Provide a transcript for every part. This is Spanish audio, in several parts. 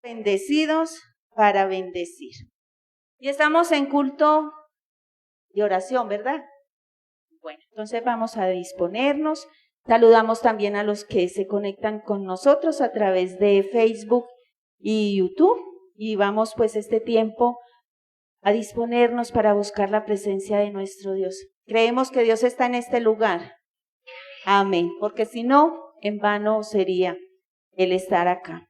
Bendecidos para bendecir. Y estamos en culto de oración, ¿verdad? Bueno, entonces vamos a disponernos. Saludamos también a los que se conectan con nosotros a través de Facebook y YouTube. Y vamos pues este tiempo a disponernos para buscar la presencia de nuestro Dios. Creemos que Dios está en este lugar. Amén. Porque si no, en vano sería el estar acá.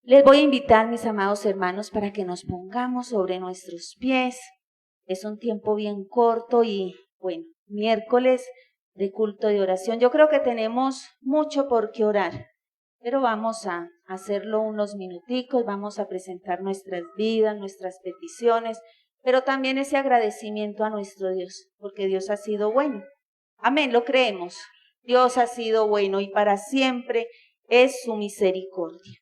Les voy a invitar, mis amados hermanos, para que nos pongamos sobre nuestros pies. Es un tiempo bien corto y, bueno, miércoles de culto de oración. Yo creo que tenemos mucho por qué orar, pero vamos a hacerlo unos minuticos, vamos a presentar nuestras vidas, nuestras peticiones, pero también ese agradecimiento a nuestro Dios, porque Dios ha sido bueno. Amén, lo creemos. Dios ha sido bueno y para siempre es su misericordia.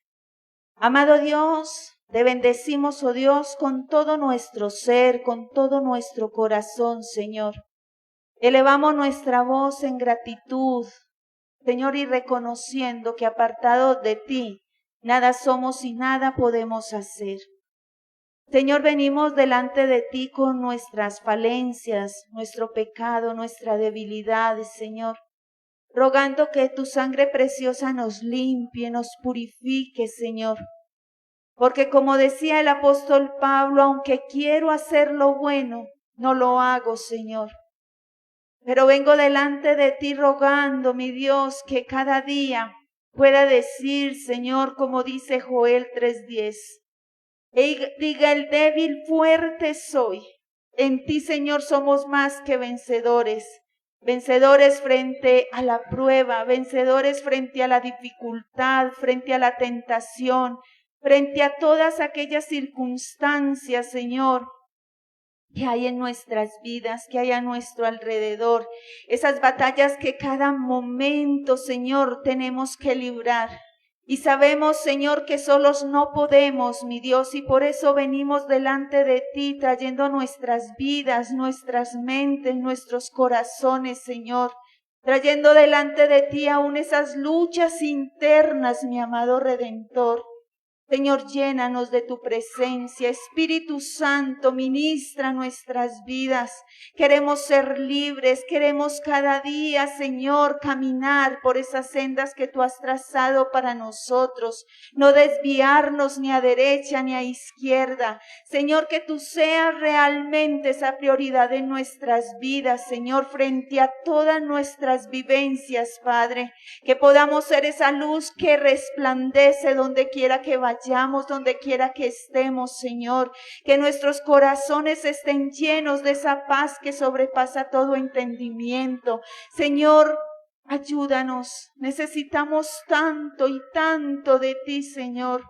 Amado Dios, te bendecimos, oh Dios, con todo nuestro ser, con todo nuestro corazón, Señor. Elevamos nuestra voz en gratitud, Señor, y reconociendo que apartado de ti, nada somos y nada podemos hacer. Señor, venimos delante de ti con nuestras falencias, nuestro pecado, nuestra debilidad, Señor, rogando que tu sangre preciosa nos limpie, nos purifique, Señor. Porque como decía el apóstol Pablo, aunque quiero hacer lo bueno, no lo hago, Señor. Pero vengo delante de ti rogando, mi Dios, que cada día pueda decir, Señor, como dice Joel 3:10, diga el débil, fuerte soy. En ti, Señor, somos más que vencedores. Vencedores frente a la prueba, vencedores frente a la dificultad, frente a la tentación, frente a todas aquellas circunstancias, Señor, que hay en nuestras vidas, que hay a nuestro alrededor. Esas batallas que cada momento, Señor, tenemos que librar. Y sabemos, Señor, que solos no podemos, mi Dios, y por eso venimos delante de ti, trayendo nuestras vidas, nuestras mentes, nuestros corazones, Señor. Trayendo delante de ti aún esas luchas internas, mi amado Redentor. Señor, llénanos de tu presencia. Espíritu Santo, ministra nuestras vidas. Queremos ser libres, queremos cada día, Señor, caminar por esas sendas que tú has trazado para nosotros. No desviarnos ni a derecha ni a izquierda. Señor, que tú seas realmente esa prioridad en nuestras vidas, Señor, frente a todas nuestras vivencias, Padre. Que podamos ser esa luz que resplandece donde quiera que vayamos, donde quiera que estemos, Señor. Que nuestros corazones estén llenos de esa paz que sobrepasa todo entendimiento. Señor, ayúdanos. Necesitamos tanto y tanto de ti, Señor.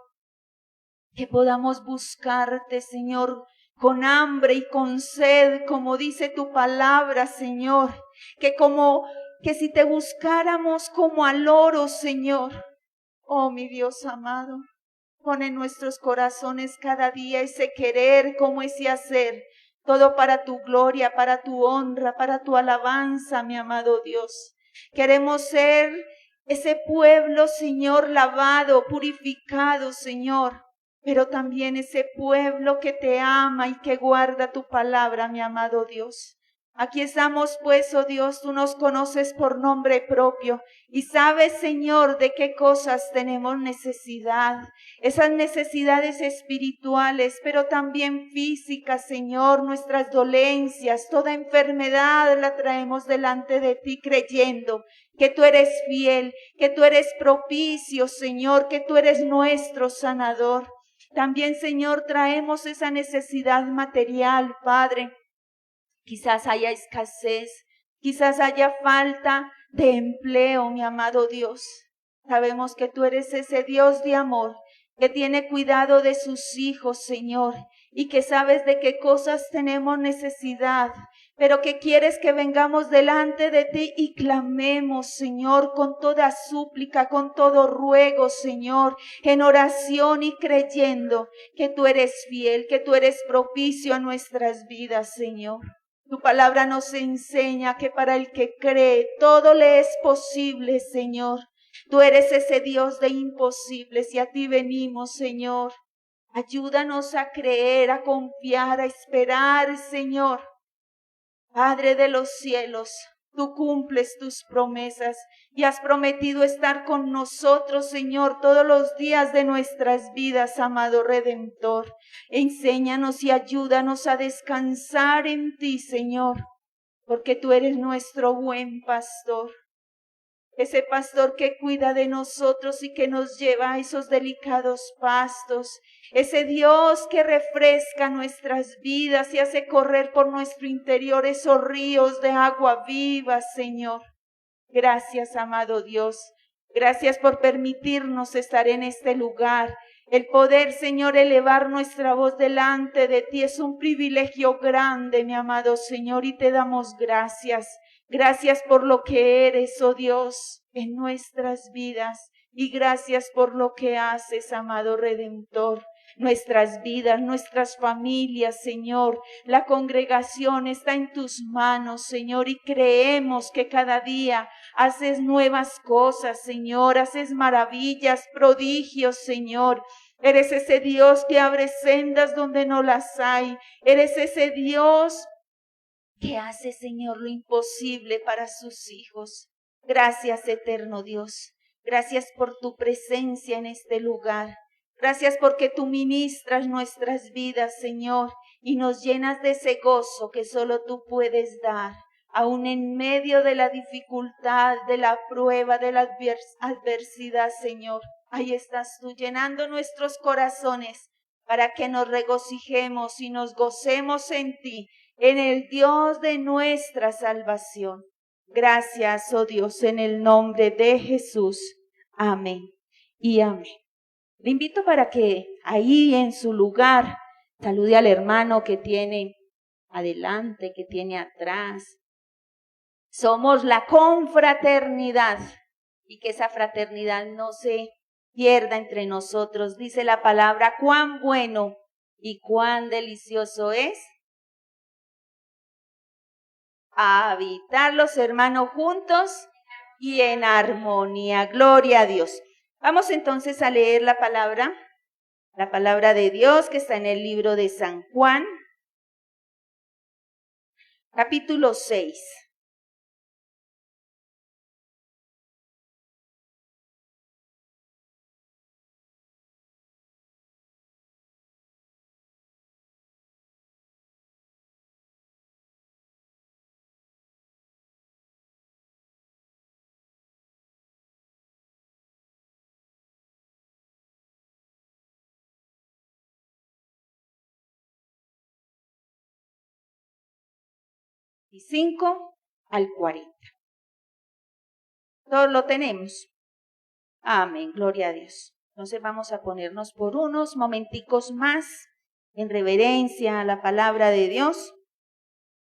Que podamos buscarte, Señor, con hambre y con sed, como dice tu palabra, Señor. Que si te buscáramos como al oro, Señor. Oh, mi Dios amado, pon en nuestros corazones cada día ese querer como ese hacer. Todo para tu gloria, para tu honra, para tu alabanza, mi amado Dios. Queremos ser ese pueblo, Señor, lavado, purificado, Señor. Pero también ese pueblo que te ama y que guarda tu palabra, mi amado Dios. Aquí estamos pues, oh Dios, tú nos conoces por nombre propio y sabes, Señor, de qué cosas tenemos necesidad. Esas necesidades espirituales, pero también físicas, Señor, nuestras dolencias, toda enfermedad la traemos delante de ti creyendo que tú eres fiel, que tú eres propicio, Señor, que tú eres nuestro sanador. También, Señor, traemos esa necesidad material, Padre. Quizás haya escasez, quizás haya falta de empleo, mi amado Dios. Sabemos que tú eres ese Dios de amor que tiene cuidado de sus hijos, Señor, y que sabes de qué cosas tenemos necesidad, pero que quieres que vengamos delante de ti y clamemos, Señor, con toda súplica, con todo ruego, Señor, en oración y creyendo que tú eres fiel, que tú eres propicio a nuestras vidas, Señor. Tu palabra nos enseña que para el que cree todo le es posible, Señor. Tú eres ese Dios de imposibles y a ti venimos, Señor. Ayúdanos a creer, a confiar, a esperar, Señor. Padre de los cielos, tú cumples tus promesas y has prometido estar con nosotros, Señor, todos los días de nuestras vidas, amado Redentor. Enséñanos y ayúdanos a descansar en ti, Señor, porque tú eres nuestro buen pastor. Ese pastor que cuida de nosotros y que nos lleva a esos delicados pastos. Ese Dios que refresca nuestras vidas y hace correr por nuestro interior esos ríos de agua viva, Señor. Gracias, amado Dios. Gracias por permitirnos estar en este lugar. El poder, Señor, elevar nuestra voz delante de ti es un privilegio grande, mi amado Señor, y te damos gracias. Gracias por lo que eres, oh Dios, en nuestras vidas. Y gracias por lo que haces, amado Redentor. Nuestras vidas, nuestras familias, Señor. La congregación está en tus manos, Señor, y creemos que cada día haces nuevas cosas, Señor. Haces maravillas, prodigios, Señor. Eres ese Dios que abre sendas donde no las hay. Eres ese Dios que hace, Señor, lo imposible para sus hijos. Gracias, eterno Dios. Gracias por tu presencia en este lugar. Gracias porque tú ministras nuestras vidas, Señor, y nos llenas de ese gozo que solo tú puedes dar, aún en medio de la dificultad, de la prueba, de la adversidad, Señor. Ahí estás tú llenando nuestros corazones para que nos regocijemos y nos gocemos en ti, en el Dios de nuestra salvación. Gracias, oh Dios, en el nombre de Jesús. Amén y amén. Le invito para que ahí en su lugar salude al hermano que tiene adelante, que tiene atrás. Somos la confraternidad y que esa fraternidad no se pierda entre nosotros. Dice la palabra, cuán bueno y cuán delicioso es habitar los hermanos juntos y en armonía. Gloria a Dios. Vamos entonces a leer la palabra de Dios que está en el libro de San Juan, capítulo 6. Y 5 al 40. Todos lo tenemos. Amén, gloria a Dios. Entonces vamos a ponernos por unos momenticos más en reverencia a la palabra de Dios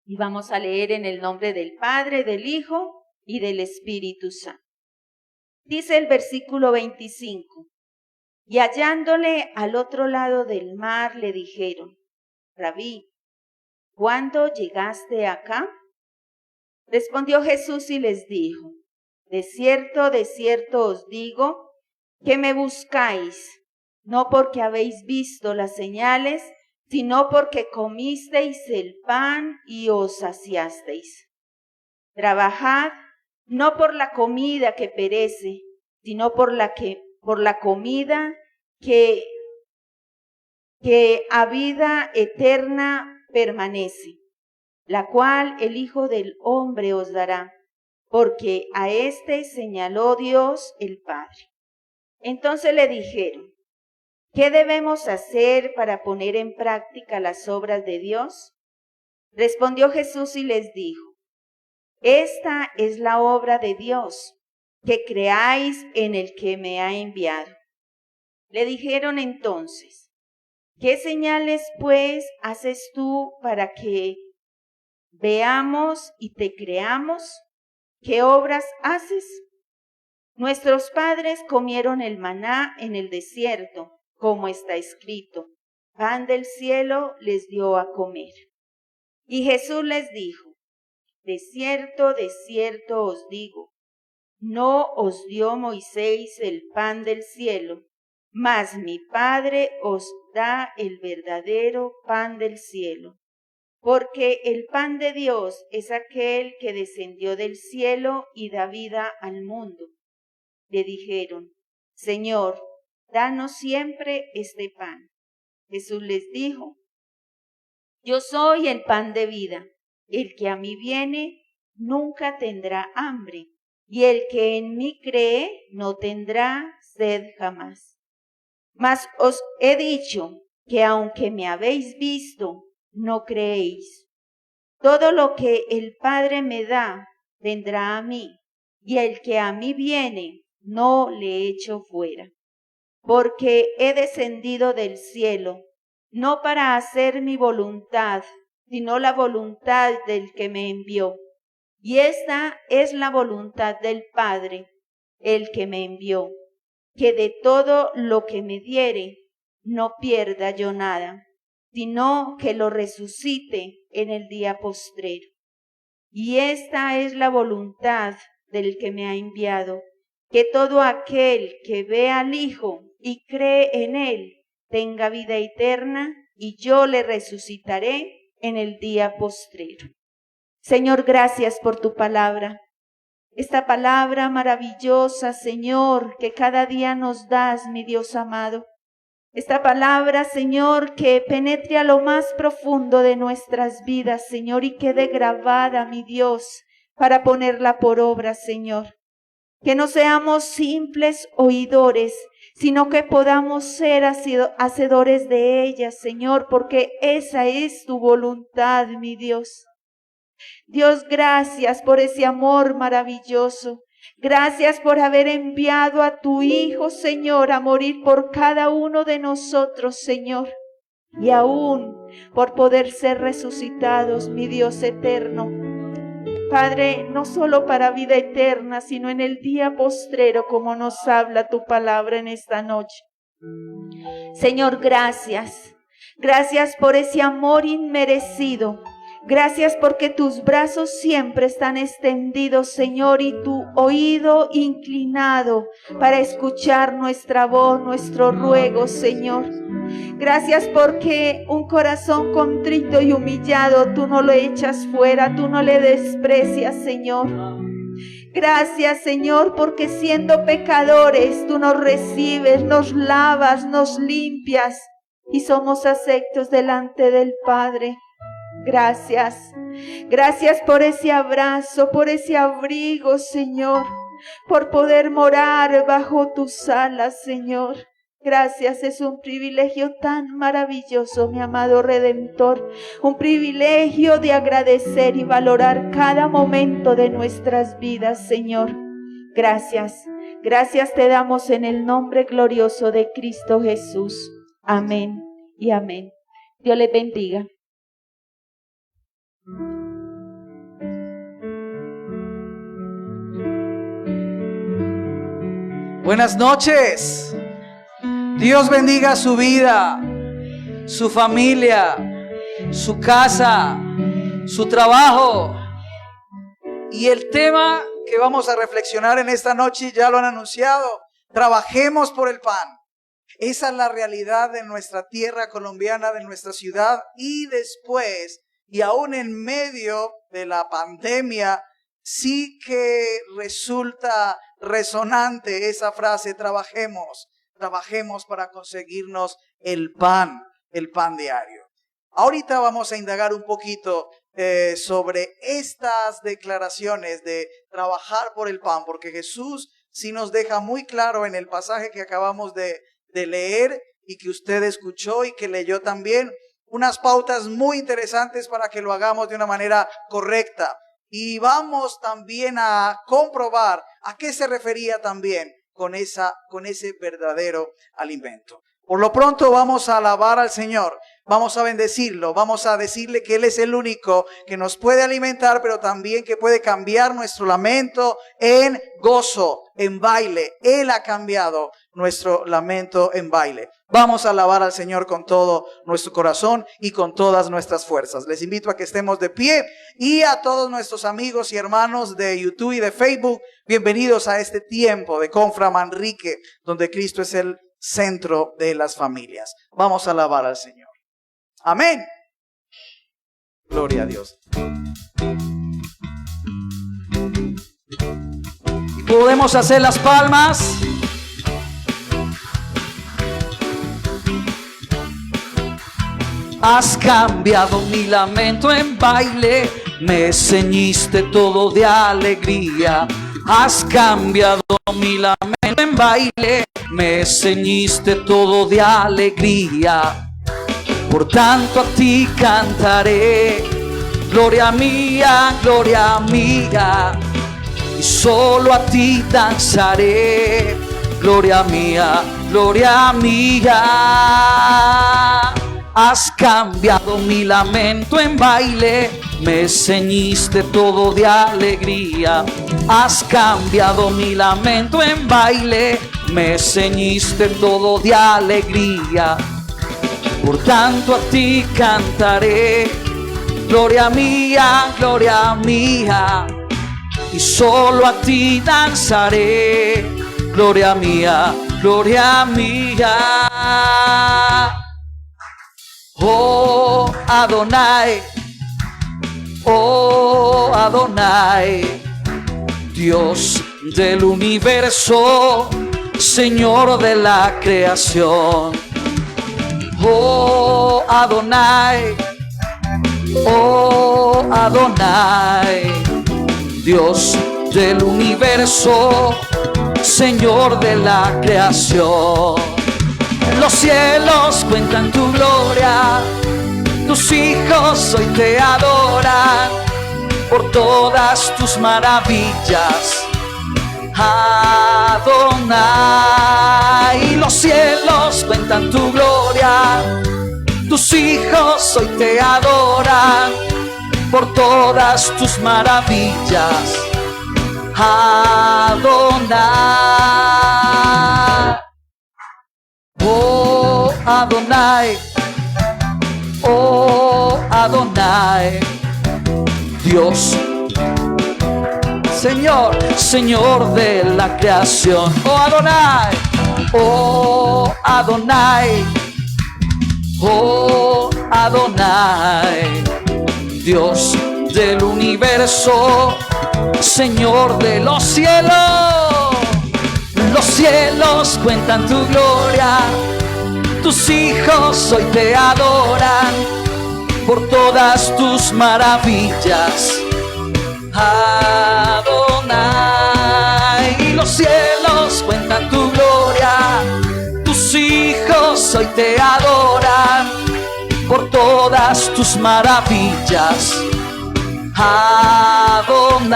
y vamos a leer en el nombre del Padre, del Hijo y del Espíritu Santo. Dice el versículo 25, y hallándole al otro lado del mar le dijeron, Rabí, ¿cuándo llegaste acá? Respondió Jesús y les dijo, de cierto os digo, que me buscáis, no porque habéis visto las señales, sino porque comisteis el pan y os saciasteis. Trabajad no por la comida que perece, sino por la comida que a vida eterna permanece, la cual el Hijo del Hombre os dará, porque a éste señaló Dios el Padre. Entonces le dijeron, ¿qué debemos hacer para poner en práctica las obras de Dios? Respondió Jesús y les dijo, esta es la obra de Dios, que creáis en el que me ha enviado. Le dijeron entonces, ¿qué señales pues haces tú para que veamos y te creamos? ¿Qué obras haces? Nuestros padres comieron el maná en el desierto, como está escrito, pan del cielo les dio a comer. Y Jesús les dijo, de cierto os digo, no os dio Moisés el pan del cielo, mas mi Padre os da el verdadero pan del cielo. Porque el pan de Dios es aquel que descendió del cielo y da vida al mundo. Le dijeron: Señor, danos siempre este pan. Jesús les dijo: Yo soy el pan de vida. El que a mí viene nunca tendrá hambre, y el que en mí cree no tendrá sed jamás. Mas os he dicho que aunque me habéis visto, no creéis. Todo lo que el Padre me da, vendrá a mí, y el que a mí viene, no le echo fuera. Porque he descendido del cielo, no para hacer mi voluntad, sino la voluntad del que me envió. Y esta es la voluntad del Padre, el que me envió, que de todo lo que me diere, no pierda yo nada, sino que lo resucite en el día postrero. Y esta es la voluntad del que me ha enviado, que todo aquel que ve al Hijo y cree en Él tenga vida eterna, y yo le resucitaré en el día postrero. Señor, gracias por tu palabra. Esta palabra maravillosa, Señor, que cada día nos das, mi Dios amado. Esta palabra, Señor, que penetre a lo más profundo de nuestras vidas, Señor, y quede grabada, mi Dios, para ponerla por obra, Señor. Que no seamos simples oidores, sino que podamos ser hacedores de ella, Señor, porque esa es tu voluntad, mi Dios. Dios, gracias por ese amor maravilloso. Gracias por haber enviado a tu Hijo, Señor, a morir por cada uno de nosotros, Señor. Y aún por poder ser resucitados, mi Dios eterno. Padre, no solo para vida eterna, sino en el día postrero, como nos habla tu palabra en esta noche. Señor, gracias. Gracias por ese amor inmerecido. Gracias porque tus brazos siempre están extendidos, Señor, y tu oído inclinado para escuchar nuestra voz, nuestro ruego, Señor. Gracias porque un corazón contrito y humillado tú no lo echas fuera, tú no le desprecias, Señor. Gracias, Señor, porque siendo pecadores tú nos recibes, nos lavas, nos limpias y somos aceptos delante del Padre. Gracias, gracias por ese abrazo, por ese abrigo, Señor, por poder morar bajo tus alas, Señor. Gracias, es un privilegio tan maravilloso, mi amado Redentor, un privilegio de agradecer y valorar cada momento de nuestras vidas, Señor. Gracias, gracias te damos en el nombre glorioso de Cristo Jesús. Amén y amén. Dios les bendiga. Buenas noches. Dios bendiga su vida, su familia, su casa, su trabajo. Y el tema que vamos a reflexionar en esta noche, ya lo han anunciado: trabajemos por el pan. Esa es la realidad de nuestra tierra colombiana, de nuestra ciudad, y después, y aún en medio de la pandemia, sí que resulta resonante esa frase: trabajemos para conseguirnos el pan diario. Ahorita vamos a indagar un poquito sobre estas declaraciones de trabajar por el pan, porque Jesús sí nos deja muy claro en el pasaje que acabamos de leer y que usted escuchó y que leyó también, unas pautas muy interesantes para que lo hagamos de una manera correcta. Y vamos también a comprobar a qué se refería también con ese verdadero alimento. Por lo pronto vamos a alabar al Señor, vamos a bendecirlo, vamos a decirle que Él es el único que nos puede alimentar, pero también que puede cambiar nuestro lamento en gozo, en baile. Él ha cambiado nuestro lamento en baile. Vamos a alabar al Señor con todo nuestro corazón y con todas nuestras fuerzas. Les invito a que estemos de pie, y a todos nuestros amigos y hermanos de YouTube y de Facebook, bienvenidos a este tiempo de Confra Manrique, donde Cristo es el centro de las familias. Vamos a alabar al Señor. Amén. Gloria a Dios. Podemos hacer las palmas. Has cambiado mi lamento en baile, me ceñiste todo de alegría. Has cambiado mi lamento en baile, me ceñiste todo de alegría. Por tanto a ti cantaré, gloria mía, y solo a ti danzaré, gloria mía, gloria mía. Has cambiado mi lamento en baile, me ceñiste todo de alegría. Has cambiado mi lamento en baile, me ceñiste todo de alegría. Por tanto a ti cantaré, gloria mía, y solo a ti danzaré, gloria mía, gloria mía. Oh Adonai, oh Adonai, Dios del universo, Señor de la creación. Oh Adonai, oh Adonai, Dios del universo, Señor de la creación. Los cielos cuentan tu gloria, tus hijos hoy te adoran por todas tus maravillas, Adonai. Los cielos cuentan tu gloria, tus hijos hoy te adoran por todas tus maravillas, Adonai. Oh Adonai, oh Adonai, Dios, Señor, Señor de la creación. Oh Adonai, oh Adonai, oh Adonai, Dios del universo, Señor de los cielos. Los cielos cuentan tu gloria, tus hijos hoy te adoran por todas tus maravillas, Adonai. Los cielos cuentan tu gloria, tus hijos hoy te adoran por todas tus maravillas, Adonai.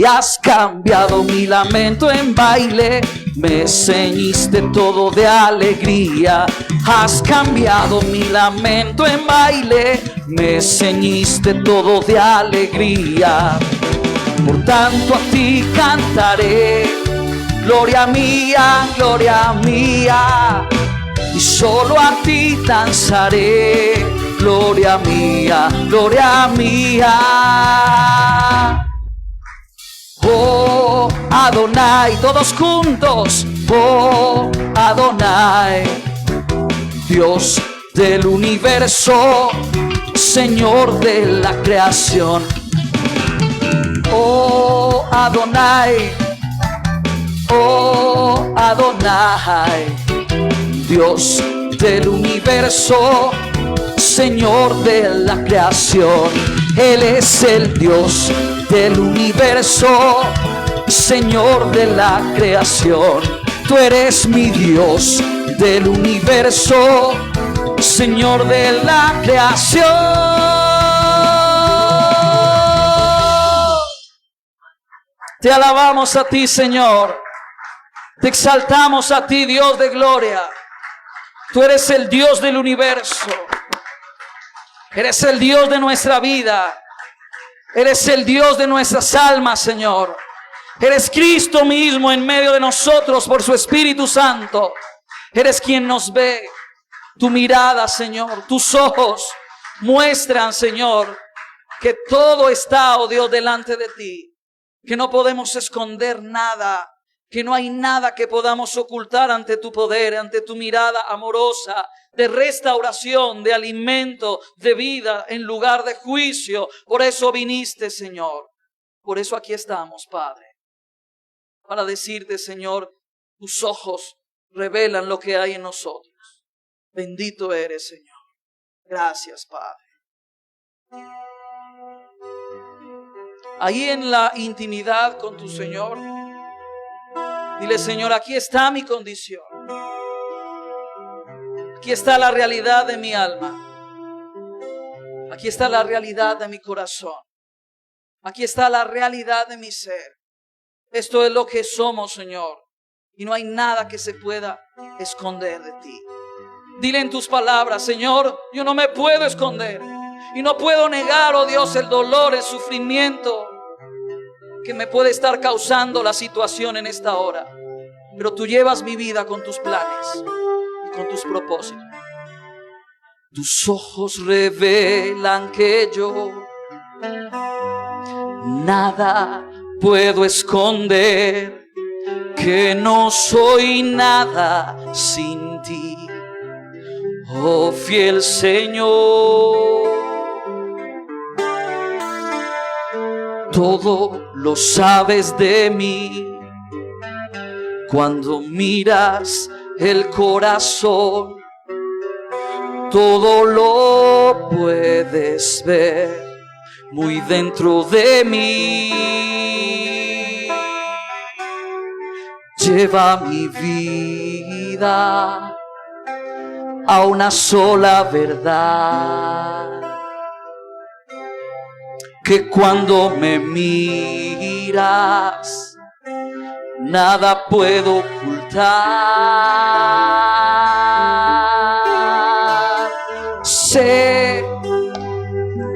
Has cambiado mi lamento en baile, me ceñiste todo de alegría. Has cambiado mi lamento en baile, me ceñiste todo de alegría. Por tanto a ti cantaré, gloria mía, y solo a ti danzaré, gloria mía, gloria mía. Oh Adonai, todos juntos, oh Adonai, Dios del universo, Señor de la creación. Oh Adonai, oh Adonai, Dios del universo, Señor de la creación. Él es el Dios del universo, Señor de la creación. Tú eres mi Dios del universo, Señor de la creación. Te alabamos a ti, Señor. Te exaltamos a ti, Dios de gloria. Tú eres el Dios del universo. Eres el Dios de nuestra vida. Eres el Dios de nuestras almas, Señor. Eres Cristo mismo en medio de nosotros por su Espíritu Santo. Eres quien nos ve. Tu mirada, Señor, tus ojos muestran, Señor, que todo está, oh Dios, delante de ti. Que no podemos esconder nada. Que no hay nada que podamos ocultar ante tu poder, ante tu mirada amorosa, de restauración, de alimento, de vida, en lugar de juicio. Por eso viniste, Señor. Por eso aquí estamos, Padre. Para decirte, Señor, tus ojos revelan lo que hay en nosotros. Bendito eres, Señor. Gracias, Padre. Ahí en la intimidad con tu Señor, dile, Señor, aquí está mi condición. Aquí está la realidad de mi alma. Aquí está la realidad de mi corazón. Aquí está la realidad de mi ser. Esto es lo que somos, Señor. Y no hay nada que se pueda esconder de ti. Dile en tus palabras, Señor, yo no me puedo esconder. Y no puedo negar, oh Dios, el dolor, el sufrimiento que me puede estar causando la situación en esta hora. Pero tú llevas mi vida con tus planes y con tus propósitos. Tus ojos revelan que yo nada puedo esconder, que no soy nada sin ti, oh fiel Señor. Todo lo sabes de mí. Cuando miras el corazón, todo lo puedes ver muy dentro de mí. Lleva mi vida a una sola verdad, que cuando me miras nada puedo ocultar. Sé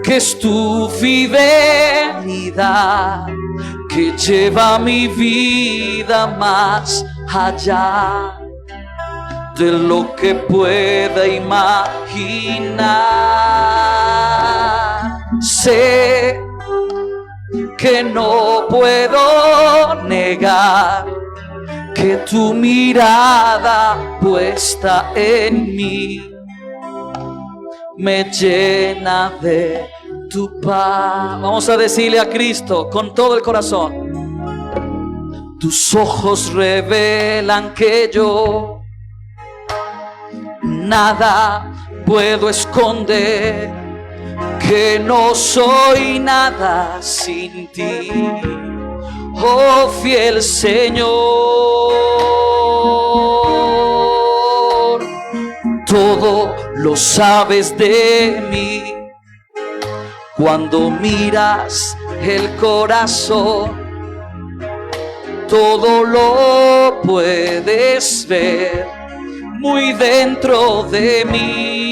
que es tu fidelidad que lleva mi vida más allá de lo que pueda imaginar. Sé que no puedo negar que tu mirada puesta en mí me llena de tu paz. Vamos a decirle a Cristo con todo el corazón. Tus ojos revelan que yo nada puedo esconder, que no soy nada sin ti, oh fiel Señor. Todo lo sabes de mí. Cuando miras el corazón, todo lo puedes ver muy dentro de mí.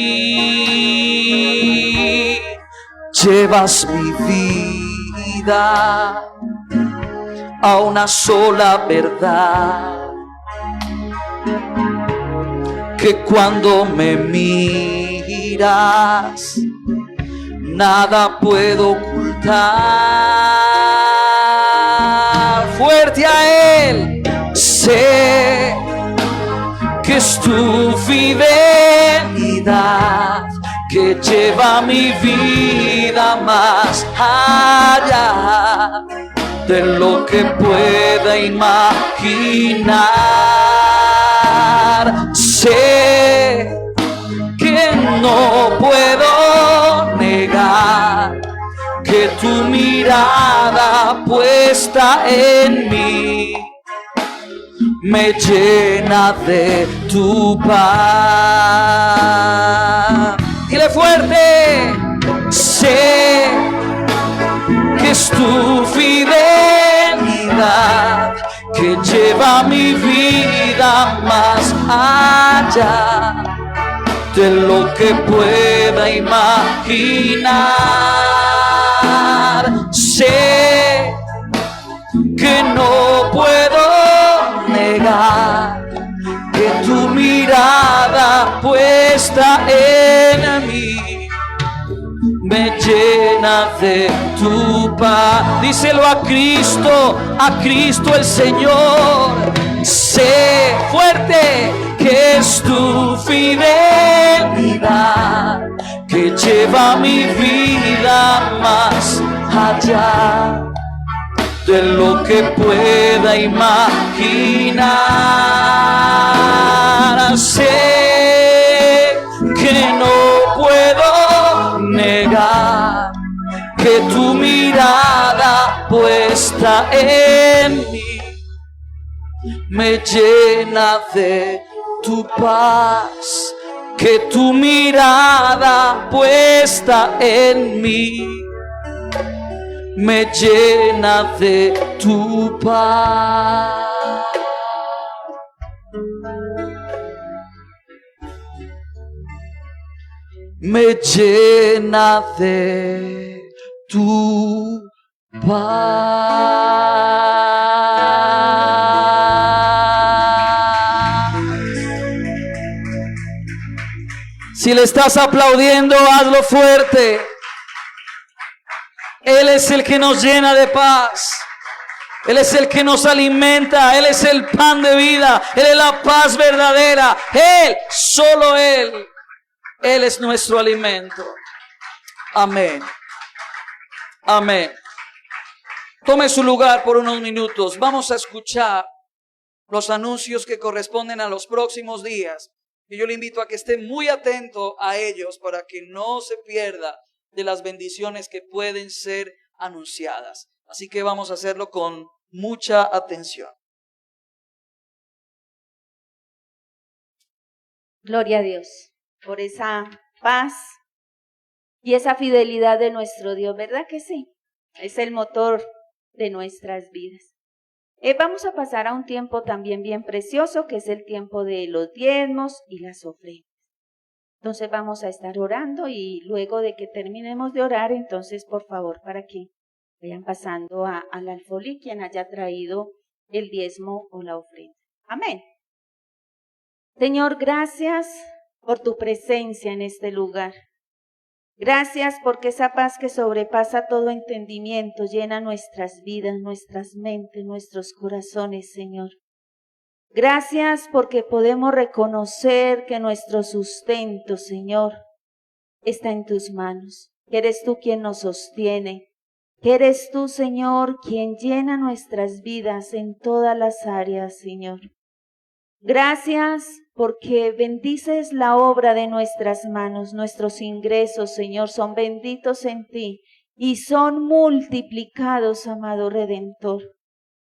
Llevas mi vida a una sola verdad, que cuando me miras nada puedo ocultar. Fuerte a Él. Sé que es tu fidelidad que lleva mi vida más allá de lo que pueda imaginar. Sé que no puedo negar que tu mirada puesta en mí me llena de tu paz. Dile fuerte. Sé que es tu fidelidad que lleva mi vida más allá de lo que pueda imaginar. Sé que no puedo negar, que tu mirada puesta en mí me llena de tu paz. Díselo a Cristo el Señor. Sé fuerte que es tu fidelidad, que lleva mi vida más allá de lo que pueda imaginar. Sé que no puedo negar que tu mirada puesta en mí me llena de tu paz, que tu mirada puesta en mí me llena de tu paz. Me llena de tu paz. Si le estás aplaudiendo, hazlo fuerte. Él es el que nos llena de paz. Él es el que nos alimenta. Él es el pan de vida. Él es la paz verdadera. Él, solo Él. Él es nuestro alimento. Amén. Amén. Tome su lugar por unos minutos. Vamos a escuchar los anuncios que corresponden a los próximos días. Y yo le invito a que esté muy atento a ellos para que no se pierda de las bendiciones que pueden ser anunciadas. Así que vamos a hacerlo con mucha atención. Gloria a Dios por esa paz y esa fidelidad de nuestro Dios, ¿verdad que sí? Es el motor de nuestras vidas. Vamos a pasar a un tiempo también bien precioso, que es el tiempo de los diezmos y las ofrendas. Entonces vamos a estar orando y luego de que terminemos de orar, entonces por favor para que vayan pasando al alfolí quien haya traído el diezmo o la ofrenda. Amén. Señor, gracias por tu presencia en este lugar. Gracias porque esa paz que sobrepasa todo entendimiento llena nuestras vidas, nuestras mentes, nuestros corazones, Señor. Gracias porque podemos reconocer que nuestro sustento, Señor, está en tus manos. Que eres tú quien nos sostiene. Que eres tú, Señor, quien llena nuestras vidas en todas las áreas, Señor. Gracias porque bendices la obra de nuestras manos. Nuestros ingresos, Señor, son benditos en ti y son multiplicados, amado Redentor.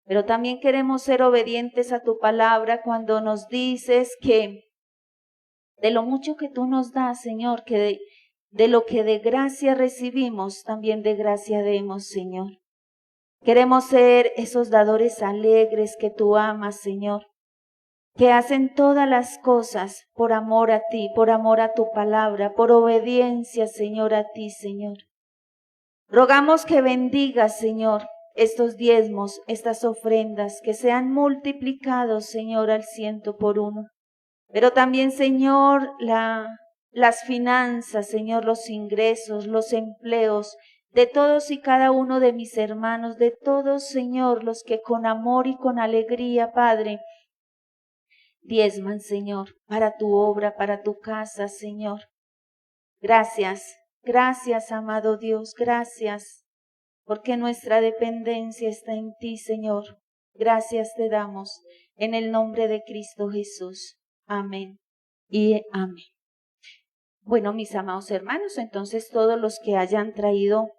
Pero también queremos ser obedientes a tu palabra cuando nos dices que de lo mucho que tú nos das, Señor, que de lo que de gracia recibimos, también de gracia demos, Señor. Queremos ser esos dadores alegres que tú amas, Señor, que hacen todas las cosas por amor a ti, por amor a tu palabra, por obediencia, Señor, a ti, Señor. Rogamos que bendigas, Señor, estos diezmos, estas ofrendas, que sean multiplicados, Señor, al 100 por 1. Pero también, Señor, las finanzas, Señor, los ingresos, los empleos de todos y cada uno de mis hermanos, de todos, Señor, los que con amor y con alegría, Padre, diezman, Señor, para tu obra, para tu casa, Señor. Gracias, gracias, amado Dios, gracias, porque nuestra dependencia está en ti, Señor. Gracias te damos en el nombre de Cristo Jesús. Amén y amén. Bueno, mis amados hermanos, entonces todos los que hayan traído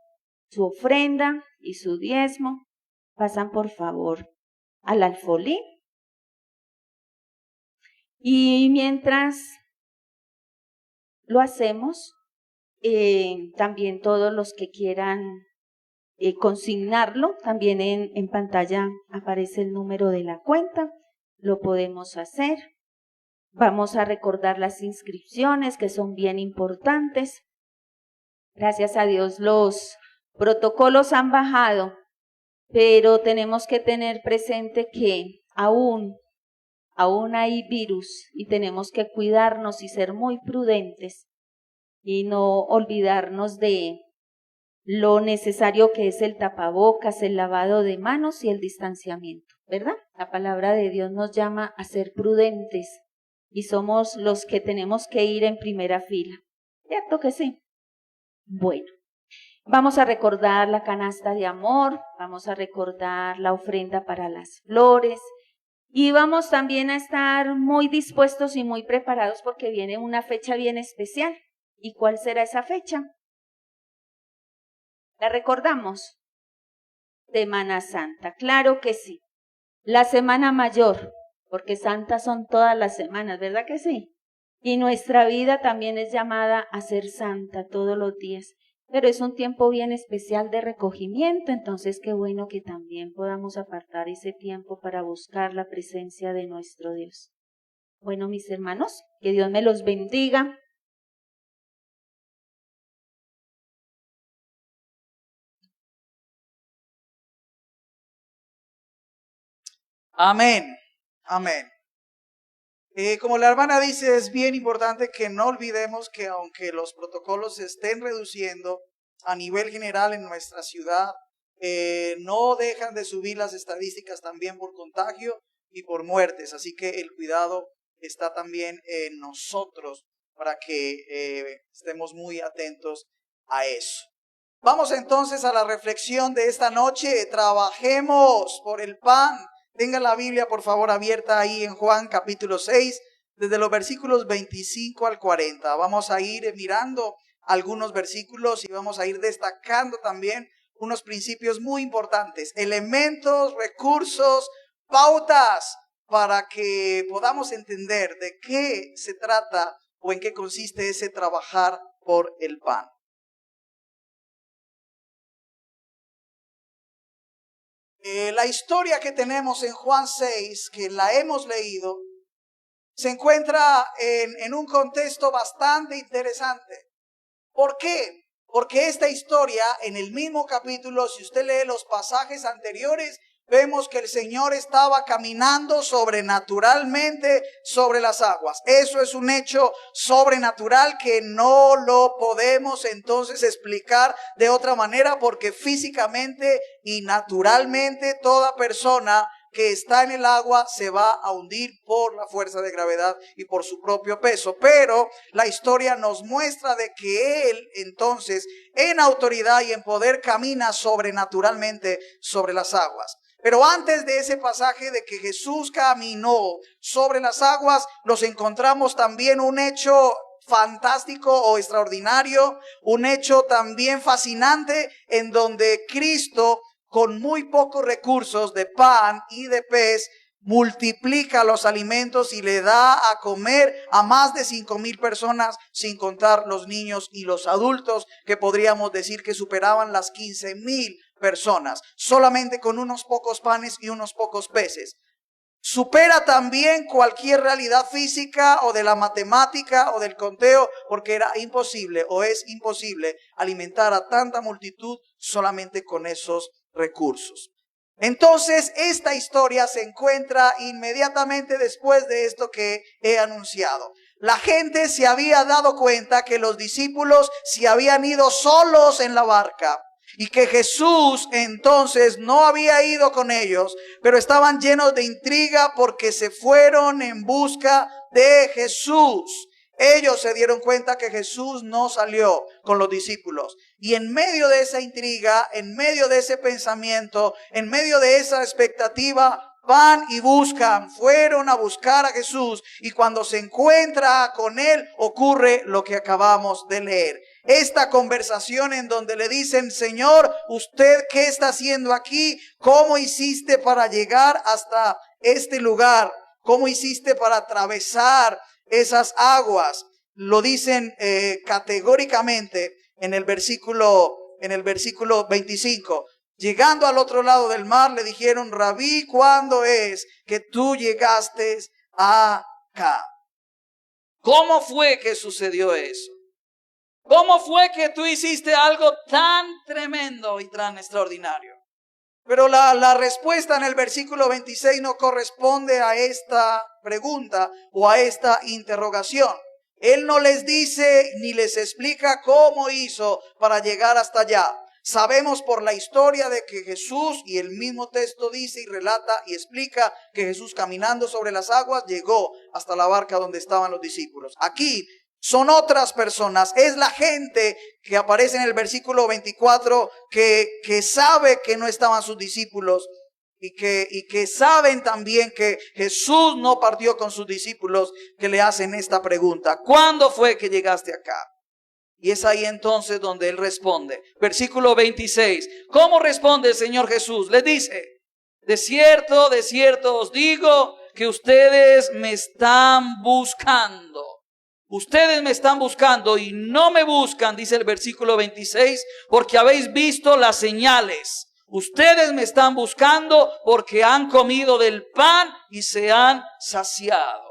su ofrenda y su diezmo, pasan por favor al alfolí. Y mientras lo hacemos, también todos los que quieran consignarlo, también en pantalla aparece el número de la cuenta, lo podemos hacer. Vamos a recordar las inscripciones que son bien importantes. Gracias a Dios los protocolos han bajado, pero tenemos que tener presente que aún hay virus y tenemos que cuidarnos y ser muy prudentes y no olvidarnos de lo necesario que es el tapabocas, el lavado de manos y el distanciamiento, ¿verdad? La palabra de Dios nos llama a ser prudentes y somos los que tenemos que ir en primera fila. ¿Cierto que sí? Bueno, vamos a recordar la canasta de amor, vamos a recordar la ofrenda para las flores y vamos también a estar muy dispuestos y muy preparados porque viene una fecha bien especial. ¿Y cuál será esa fecha? ¿La recordamos? Semana Santa, claro que sí. La Semana Mayor, porque santas son todas las semanas, ¿verdad que sí? Y nuestra vida también es llamada a ser santa todos los días, pero es un tiempo bien especial de recogimiento, entonces qué bueno que también podamos apartar ese tiempo para buscar la presencia de nuestro Dios. Bueno, mis hermanos, que Dios me los bendiga. Amén, amén. Como la hermana dice, es bien importante que no olvidemos que aunque los protocolos se estén reduciendo a nivel general en nuestra ciudad, no dejan de subir las estadísticas también por contagio y por muertes. Así que el cuidado está también en nosotros para que estemos muy atentos a eso. Vamos entonces a la reflexión de esta noche. Trabajemos por el pan. Tenga la Biblia, por favor, abierta ahí en Juan capítulo 6, desde los versículos 25 al 40. Vamos a ir mirando algunos versículos y vamos a ir destacando también unos principios muy importantes, elementos, recursos, pautas, para que podamos entender de qué se trata o en qué consiste ese trabajar por el pan. La historia que tenemos en Juan 6, que la hemos leído, se encuentra en un contexto bastante interesante. ¿Por qué? Porque esta historia, en el mismo capítulo, si usted lee los pasajes anteriores, vemos que el Señor estaba caminando sobrenaturalmente sobre las aguas. Eso es un hecho sobrenatural que no lo podemos entonces explicar de otra manera, porque físicamente y naturalmente toda persona que está en el agua se va a hundir por la fuerza de gravedad y por su propio peso. Pero la historia nos muestra de que Él entonces en autoridad y en poder camina sobrenaturalmente sobre las aguas. Pero antes de ese pasaje de que Jesús caminó sobre las aguas, nos encontramos también un hecho fantástico o extraordinario, un hecho también fascinante en donde Cristo, con muy pocos recursos de pan y de pez, multiplica los alimentos y le da a comer a más de 5,000 personas, sin contar los niños y los adultos, que podríamos decir que superaban las 15,000 personas, solamente con unos pocos panes y unos pocos peces. Supera también cualquier realidad física o de la matemática o del conteo, porque era imposible o es imposible alimentar a tanta multitud solamente con esos recursos. Entonces, esta historia se encuentra inmediatamente después de esto que he anunciado. La gente se había dado cuenta que los discípulos se habían ido solos en la barca y que Jesús entonces no había ido con ellos, pero estaban llenos de intriga porque se fueron en busca de Jesús. Ellos se dieron cuenta que Jesús no salió con los discípulos. Y en medio de esa intriga, en medio de ese pensamiento, en medio de esa expectativa, van y buscan, fueron a buscar a Jesús. Y cuando se encuentra con Él, ocurre lo que acabamos de leer. Esta conversación en donde le dicen: Señor, ¿usted qué está haciendo aquí? ¿Cómo hiciste para llegar hasta este lugar? ¿Cómo hiciste para atravesar esas aguas? Lo dicen categóricamente en el versículo 25. Llegando al otro lado del mar, le dijeron: Rabí, ¿cuándo es que tú llegaste acá? ¿Cómo fue que sucedió eso? ¿Cómo fue que tú hiciste algo tan tremendo y tan extraordinario? Pero la respuesta en el versículo 26 no corresponde a esta pregunta o a esta interrogación. Él no les dice ni les explica cómo hizo para llegar hasta allá. Sabemos por la historia de que Jesús, y el mismo texto dice y relata y explica que Jesús caminando sobre las aguas llegó hasta la barca donde estaban los discípulos. Aquí son otras personas, es la gente que aparece en el versículo 24 que sabe que no estaban sus discípulos y que saben también que Jesús no partió con sus discípulos, que le hacen esta pregunta: ¿cuándo fue que llegaste acá? Y es ahí entonces donde él responde. Versículo 26. ¿Cómo responde el Señor Jesús? Les dice: de cierto os digo que ustedes me están buscando. Ustedes me están buscando y no me buscan, dice el versículo 26, porque habéis visto las señales. Ustedes me están buscando porque han comido del pan y se han saciado.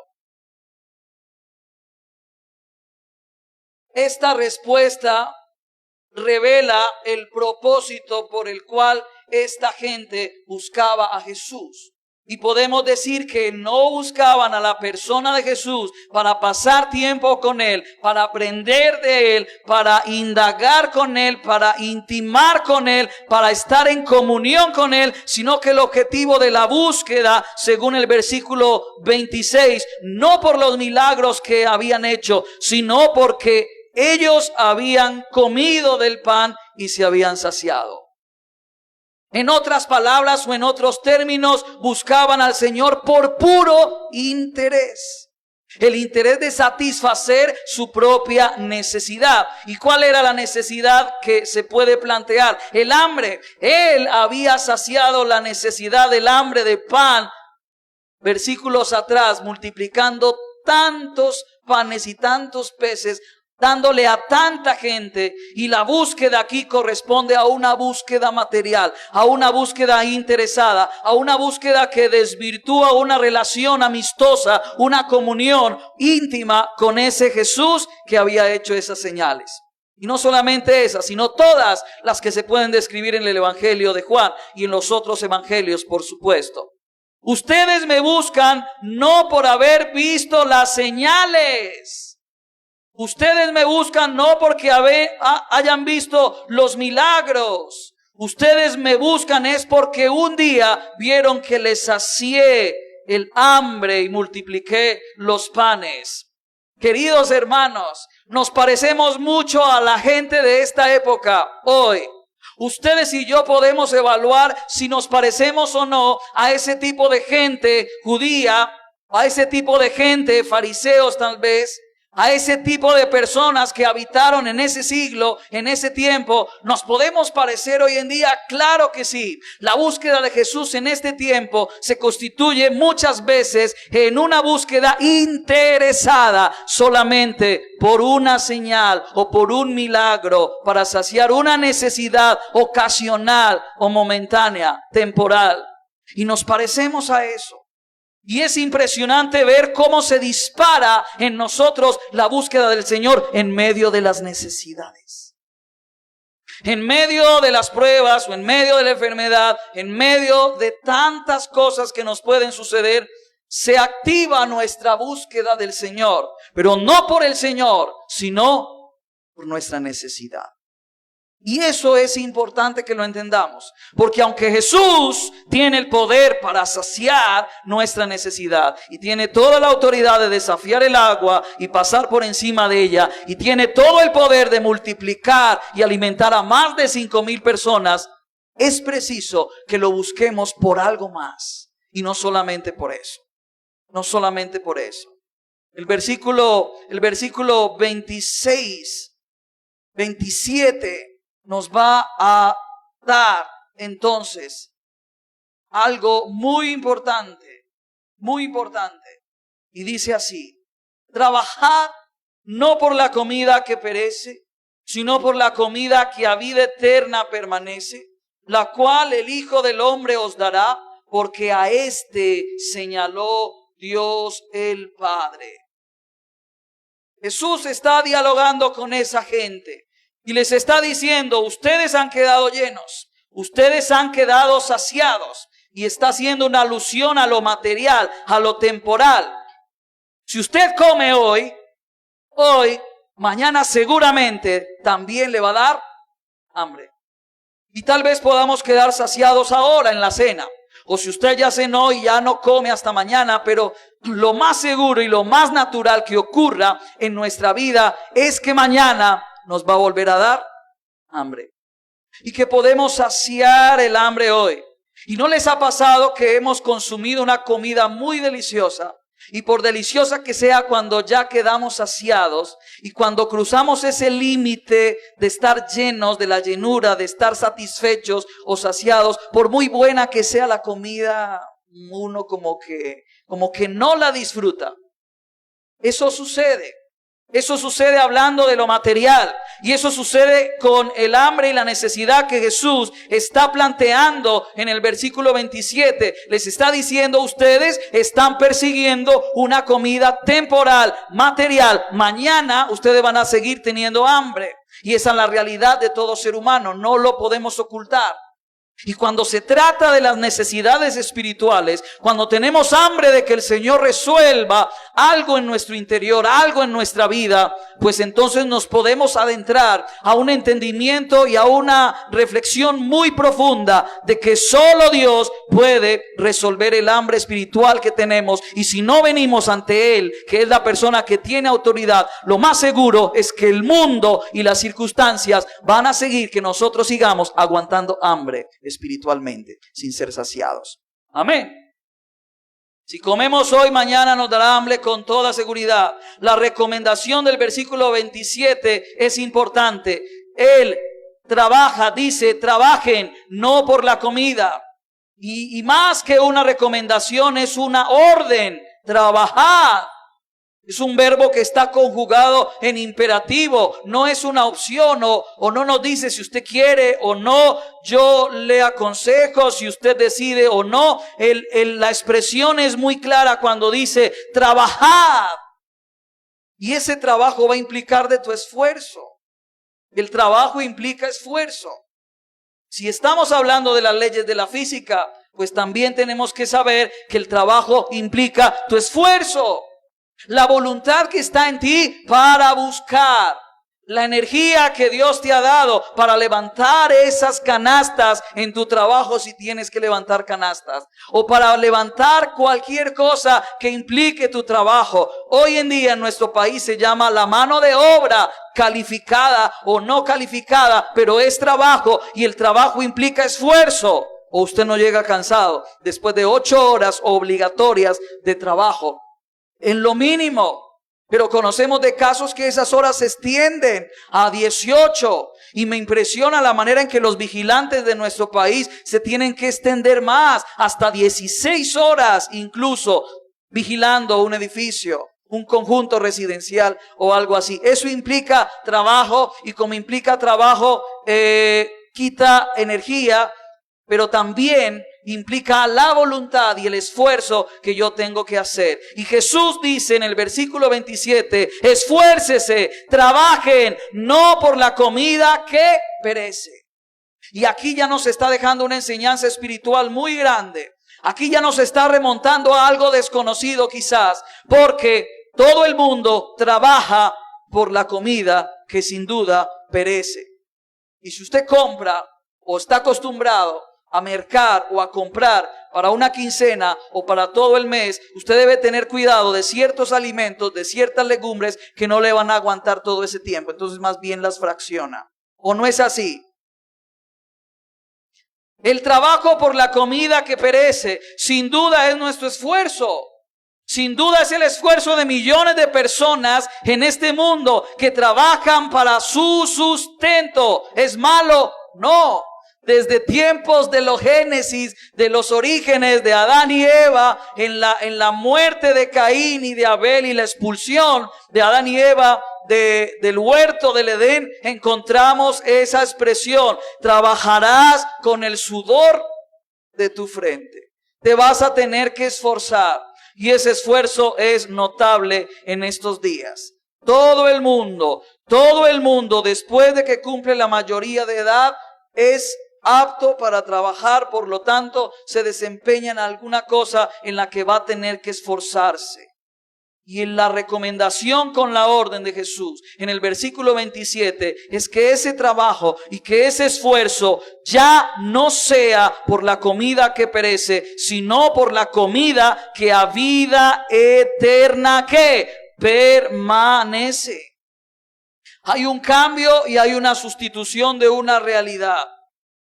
Esta respuesta revela el propósito por el cual esta gente buscaba a Jesús. Y podemos decir que no buscaban a la persona de Jesús para pasar tiempo con Él, para aprender de Él, para indagar con Él, para intimar con Él, para estar en comunión con Él, sino que el objetivo de la búsqueda, según el versículo 26, no por los milagros que habían hecho, sino porque ellos habían comido del pan y se habían saciado. En otras palabras o en otros términos, buscaban al Señor por puro interés. El interés de satisfacer su propia necesidad. ¿Y cuál era la necesidad que se puede plantear? El hambre. Él había saciado la necesidad del hambre de pan, versículos atrás, multiplicando tantos panes y tantos peces, dándole a tanta gente. Y la búsqueda aquí corresponde a una búsqueda material, a una búsqueda interesada, a una búsqueda que desvirtúa una relación amistosa, una comunión íntima con ese Jesús que había hecho esas señales. Y no solamente esas, sino todas las que se pueden describir en el Evangelio de Juan y en los otros evangelios, por supuesto. Ustedes me buscan no por haber visto las señales. Ustedes me buscan no porque hayan visto los milagros. Ustedes me buscan es porque un día vieron que les sacié el hambre y multipliqué los panes. Queridos hermanos, nos parecemos mucho a la gente de esta época hoy. Ustedes y yo podemos evaluar si nos parecemos o no a ese tipo de gente judía, a ese tipo de gente, fariseos tal vez, a ese tipo de personas que habitaron en ese siglo, en ese tiempo. ¿Nos podemos parecer hoy en día? Claro que sí. La búsqueda de Jesús en este tiempo se constituye muchas veces en una búsqueda interesada solamente por una señal o por un milagro para saciar una necesidad ocasional o momentánea, temporal. Y nos parecemos a eso. Y es impresionante ver cómo se dispara en nosotros la búsqueda del Señor en medio de las necesidades. En medio de las pruebas o en medio de la enfermedad, en medio de tantas cosas que nos pueden suceder, se activa nuestra búsqueda del Señor. Pero no por el Señor, sino por nuestra necesidad. Y eso es importante que lo entendamos, porque aunque Jesús tiene el poder para saciar nuestra necesidad y tiene toda la autoridad de desafiar el agua y pasar por encima de ella, y tiene todo el poder de multiplicar y alimentar a más de 5,000 personas, es preciso que lo busquemos por algo más y no solamente por eso. No solamente por eso. El versículo 26, 27 nos va a dar entonces algo muy importante, muy importante. Y dice así: trabajad no por la comida que perece, sino por la comida que a vida eterna permanece, la cual el Hijo del Hombre os dará, porque a éste señaló Dios el Padre. Jesús está dialogando con esa gente y les está diciendo: ustedes han quedado llenos, Ustedes han quedado saciados. Y está haciendo una alusión a lo material, a lo temporal. Si usted come hoy, mañana seguramente también le va a dar hambre. Y tal vez podamos quedar saciados ahora en la cena. O si usted ya cenó y ya no come hasta mañana, pero lo más seguro y lo más natural que ocurra en nuestra vida es que mañana nos va a volver a dar hambre. Y que podemos saciar el hambre hoy. ¿Y no les ha pasado que hemos consumido una comida muy deliciosa? Y por deliciosa que sea, cuando ya quedamos saciados y cuando cruzamos ese límite de estar llenos, de la llenura, de estar satisfechos o saciados, por muy buena que sea la comida, uno como que no la disfruta. Eso sucede. Eso sucede hablando de lo material. Y eso sucede con el hambre y la necesidad que Jesús está planteando en el versículo 27. Les está diciendo, ustedes están persiguiendo una comida temporal, material. Mañana ustedes van a seguir teniendo hambre. Y esa es la realidad de todo ser humano. No lo podemos ocultar. Y cuando se trata de las necesidades espirituales, cuando tenemos hambre de que el Señor resuelva algo en nuestro interior, algo en nuestra vida, pues entonces nos podemos adentrar a un entendimiento y a una reflexión muy profunda de que solo Dios puede resolver el hambre espiritual que tenemos. Y si no venimos ante Él, que es la persona que tiene autoridad, lo más seguro es que el mundo y las circunstancias van a seguir que nosotros sigamos aguantando hambre espiritualmente, sin ser saciados. Amén. Si comemos hoy, mañana nos dará hambre con toda seguridad. La recomendación del versículo 27 es importante. Él trabaja, dice, trabajen, no por la comida. Y más que una recomendación, es una orden. Trabajad. Es un verbo que está conjugado en imperativo, no es una opción o no nos dice si usted quiere o no. Yo le aconsejo si usted decide o no. La expresión es muy clara cuando dice trabajad. Y ese trabajo va a implicar de tu esfuerzo. El trabajo implica esfuerzo. Si estamos hablando de las leyes de la física, pues también tenemos que saber que el trabajo implica tu esfuerzo. La voluntad que está en ti para buscar, la energía que Dios te ha dado para levantar esas canastas en tu trabajo si tienes que levantar canastas, o para levantar cualquier cosa que implique tu trabajo. Hoy en día en nuestro país se llama la mano de obra calificada o no calificada, pero es trabajo y el trabajo implica esfuerzo. O usted no llega cansado después de 8 horas obligatorias de trabajo. En lo mínimo, pero conocemos de casos que esas horas se extienden a 18 y me impresiona la manera en que los vigilantes de nuestro país se tienen que extender más, hasta 16 horas incluso, vigilando un edificio, un conjunto residencial o algo así. Eso implica trabajo y como implica trabajo, quita energía, pero también implica la voluntad y el esfuerzo que yo tengo que hacer. Y Jesús dice en el versículo 27, esfuércese, trabajen, no por la comida que perece. Y aquí ya nos está dejando una enseñanza espiritual muy grande. Aquí ya nos está remontando a algo desconocido quizás, porque todo el mundo trabaja por la comida que sin duda perece. Y si usted compra o está acostumbrado a mercar o a comprar para una quincena o para todo el mes, usted debe tener cuidado de ciertos alimentos, de ciertas legumbres que no le van a aguantar todo ese tiempo. Entonces más bien las fracciona. ¿O no es así? El trabajo por la comida que perece, sin duda es nuestro esfuerzo. Sin duda es el esfuerzo de millones de personas en este mundo que trabajan para su sustento. ¿Es malo? No. Desde tiempos de los Génesis, de los orígenes de Adán y Eva, en la muerte de Caín y de Abel y la expulsión de Adán y Eva del huerto del Edén, encontramos esa expresión: trabajarás con el sudor de tu frente. Te vas a tener que esforzar. Y ese esfuerzo es notable en estos días. Todo el mundo, después de que cumple la mayoría de edad, es apto para trabajar, por lo tanto, se desempeña en alguna cosa en la que va a tener que esforzarse. Y en la recomendación con la orden de Jesús en el versículo 27 es que ese trabajo y que ese esfuerzo ya no sea por la comida que perece, sino por la comida que a vida eterna que permanece. Hay un cambio y hay una sustitución de una realidad.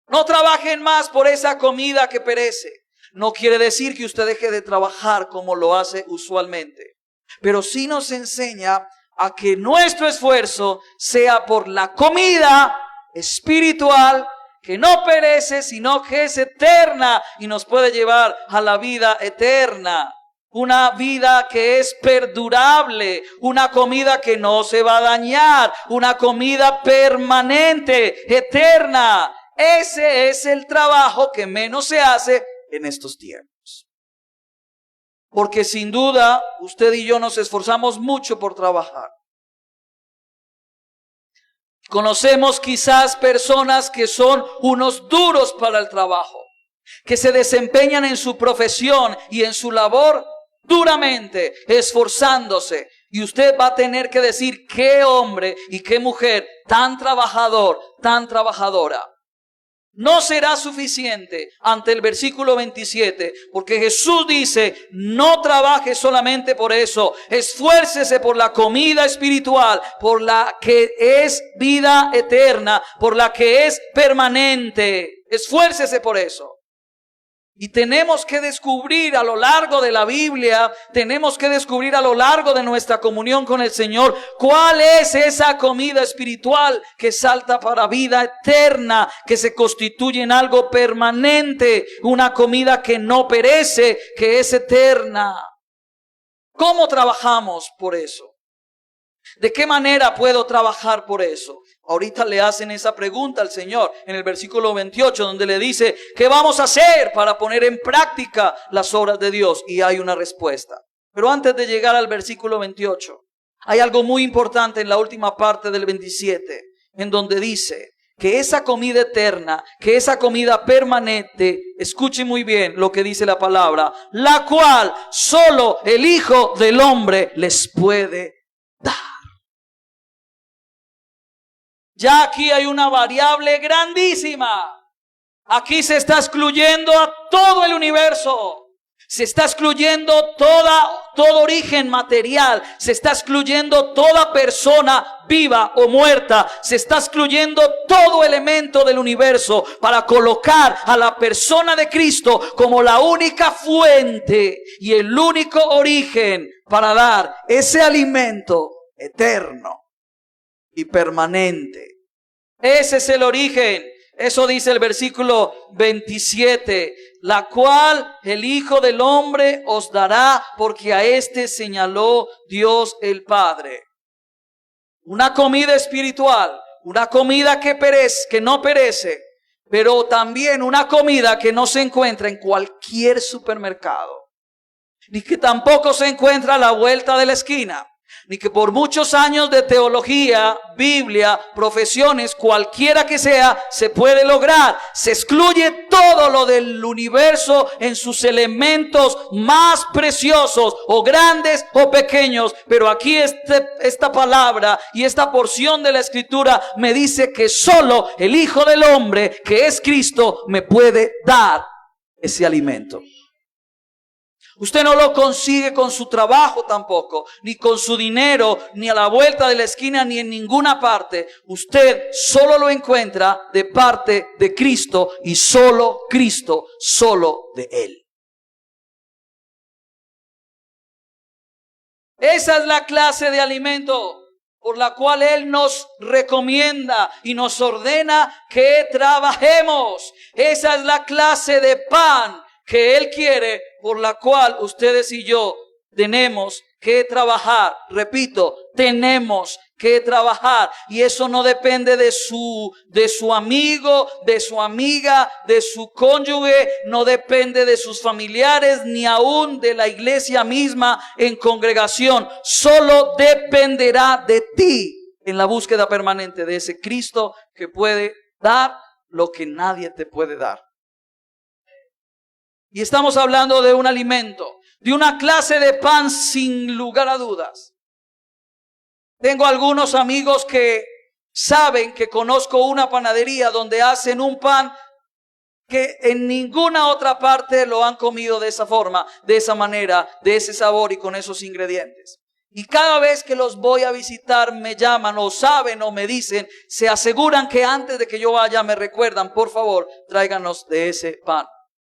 No trabajen más por esa comida que perece. No quiere decir que usted deje de trabajar como lo hace usualmente. Pero sí nos enseña a que nuestro esfuerzo sea por la comida espiritual que no perece, sino que es eterna y nos puede llevar a la vida eterna. Una vida que es perdurable, una comida que no se va a dañar, una comida permanente, eterna. Ese es el trabajo que menos se hace en estos tiempos. Porque sin duda, usted y yo nos esforzamos mucho por trabajar. Conocemos quizás personas que son unos duros para el trabajo, que se desempeñan en su profesión y en su labor duramente, esforzándose. Y usted va a tener que decir qué hombre y qué mujer tan trabajador, tan trabajadora. No será suficiente ante el versículo 27, porque Jesús dice, no trabaje solamente por eso, esfuércese por la comida espiritual, por la que es vida eterna, por la que es permanente. Esfuércese por eso. Y tenemos que descubrir a lo largo de la Biblia, tenemos que descubrir a lo largo de nuestra comunión con el Señor, cuál es esa comida espiritual que salta para vida eterna, que se constituye en algo permanente, una comida que no perece, que es eterna. ¿Cómo trabajamos por eso? ¿De qué manera puedo trabajar por eso? Ahorita le hacen esa pregunta al Señor en el versículo 28, donde le dice, ¿qué vamos a hacer para poner en práctica las obras de Dios? Y hay una respuesta. Pero antes de llegar al versículo 28, hay algo muy importante en la última parte del 27, en donde dice que esa comida eterna, que esa comida permanente, escuche muy bien lo que dice la palabra, la cual solo el Hijo del Hombre les puede dar. Ya aquí hay una variable grandísima. Aquí se está excluyendo a todo el universo. Se está excluyendo todo origen material. Se está excluyendo toda persona viva o muerta. Se está excluyendo todo elemento del universo para colocar a la persona de Cristo como la única fuente y el único origen para dar ese alimento eterno y permanente. Ese es el origen. Eso dice el versículo 27, la cual el Hijo del Hombre os dará, porque a este señaló Dios el Padre. Una comida espiritual, una comida que no perece, pero también una comida que no se encuentra en cualquier supermercado, ni que tampoco se encuentra a la vuelta de la esquina. Ni que por muchos años de teología, Biblia, profesiones, cualquiera que sea, se puede lograr. Se excluye todo lo del universo en sus elementos más preciosos, o grandes o pequeños. Pero aquí esta palabra y esta porción de la Escritura me dice que solo el Hijo del Hombre, que es Cristo, me puede dar ese alimento. Usted no lo consigue con su trabajo tampoco, ni con su dinero, ni a la vuelta de la esquina, ni en ninguna parte. Usted solo lo encuentra de parte de Cristo y solo Cristo, solo de Él. Esa es la clase de alimento por la cual Él nos recomienda y nos ordena que trabajemos. Esa es la clase de pan que Él quiere, por la cual ustedes y yo tenemos que trabajar. Repito, tenemos que trabajar. Y eso no depende de su amigo, de su amiga, de su cónyuge, no depende de sus familiares, ni aún de la iglesia misma en congregación. Solo dependerá de ti en la búsqueda permanente de ese Cristo que puede dar lo que nadie te puede dar. Y estamos hablando de un alimento, de una clase de pan sin lugar a dudas. Tengo algunos amigos que saben que conozco una panadería donde hacen un pan que en ninguna otra parte lo han comido de esa forma, de esa manera, de ese sabor y con esos ingredientes. Y cada vez que los voy a visitar me llaman o saben o me dicen, se aseguran que antes de que yo vaya me recuerdan, por favor, tráiganos de ese pan.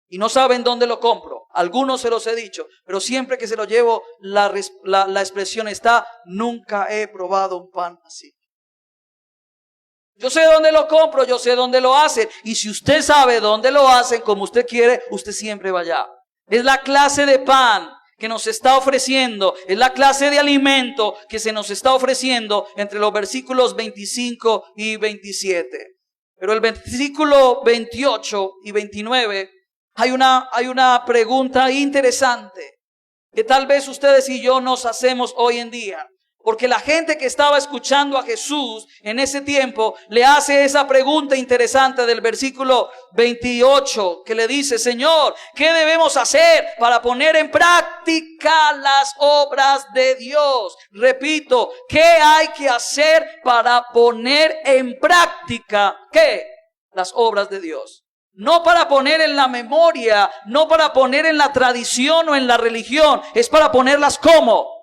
Y no saben dónde lo compro. Algunos se los he dicho, pero siempre que se lo llevo, la expresión está, nunca he probado un pan así. Yo sé dónde lo compro, yo sé dónde lo hacen. Y si usted sabe dónde lo hacen, como usted quiere, usted siempre va allá. Es la clase de pan que nos está ofreciendo, es la clase de alimento que se nos está ofreciendo entre los versículos 25 y 27. Pero el versículo 28 y 29 hay una pregunta interesante que tal vez ustedes y yo nos hacemos hoy en día. Porque la gente que estaba escuchando a Jesús en ese tiempo le hace esa pregunta interesante del versículo 28 que le dice, Señor, ¿qué debemos hacer para poner en práctica las obras de Dios? Repito, ¿qué hay que hacer para poner en práctica qué? Las obras de Dios. No para poner en la memoria, no para poner en la tradición o en la religión, es para ponerlas ¿cómo?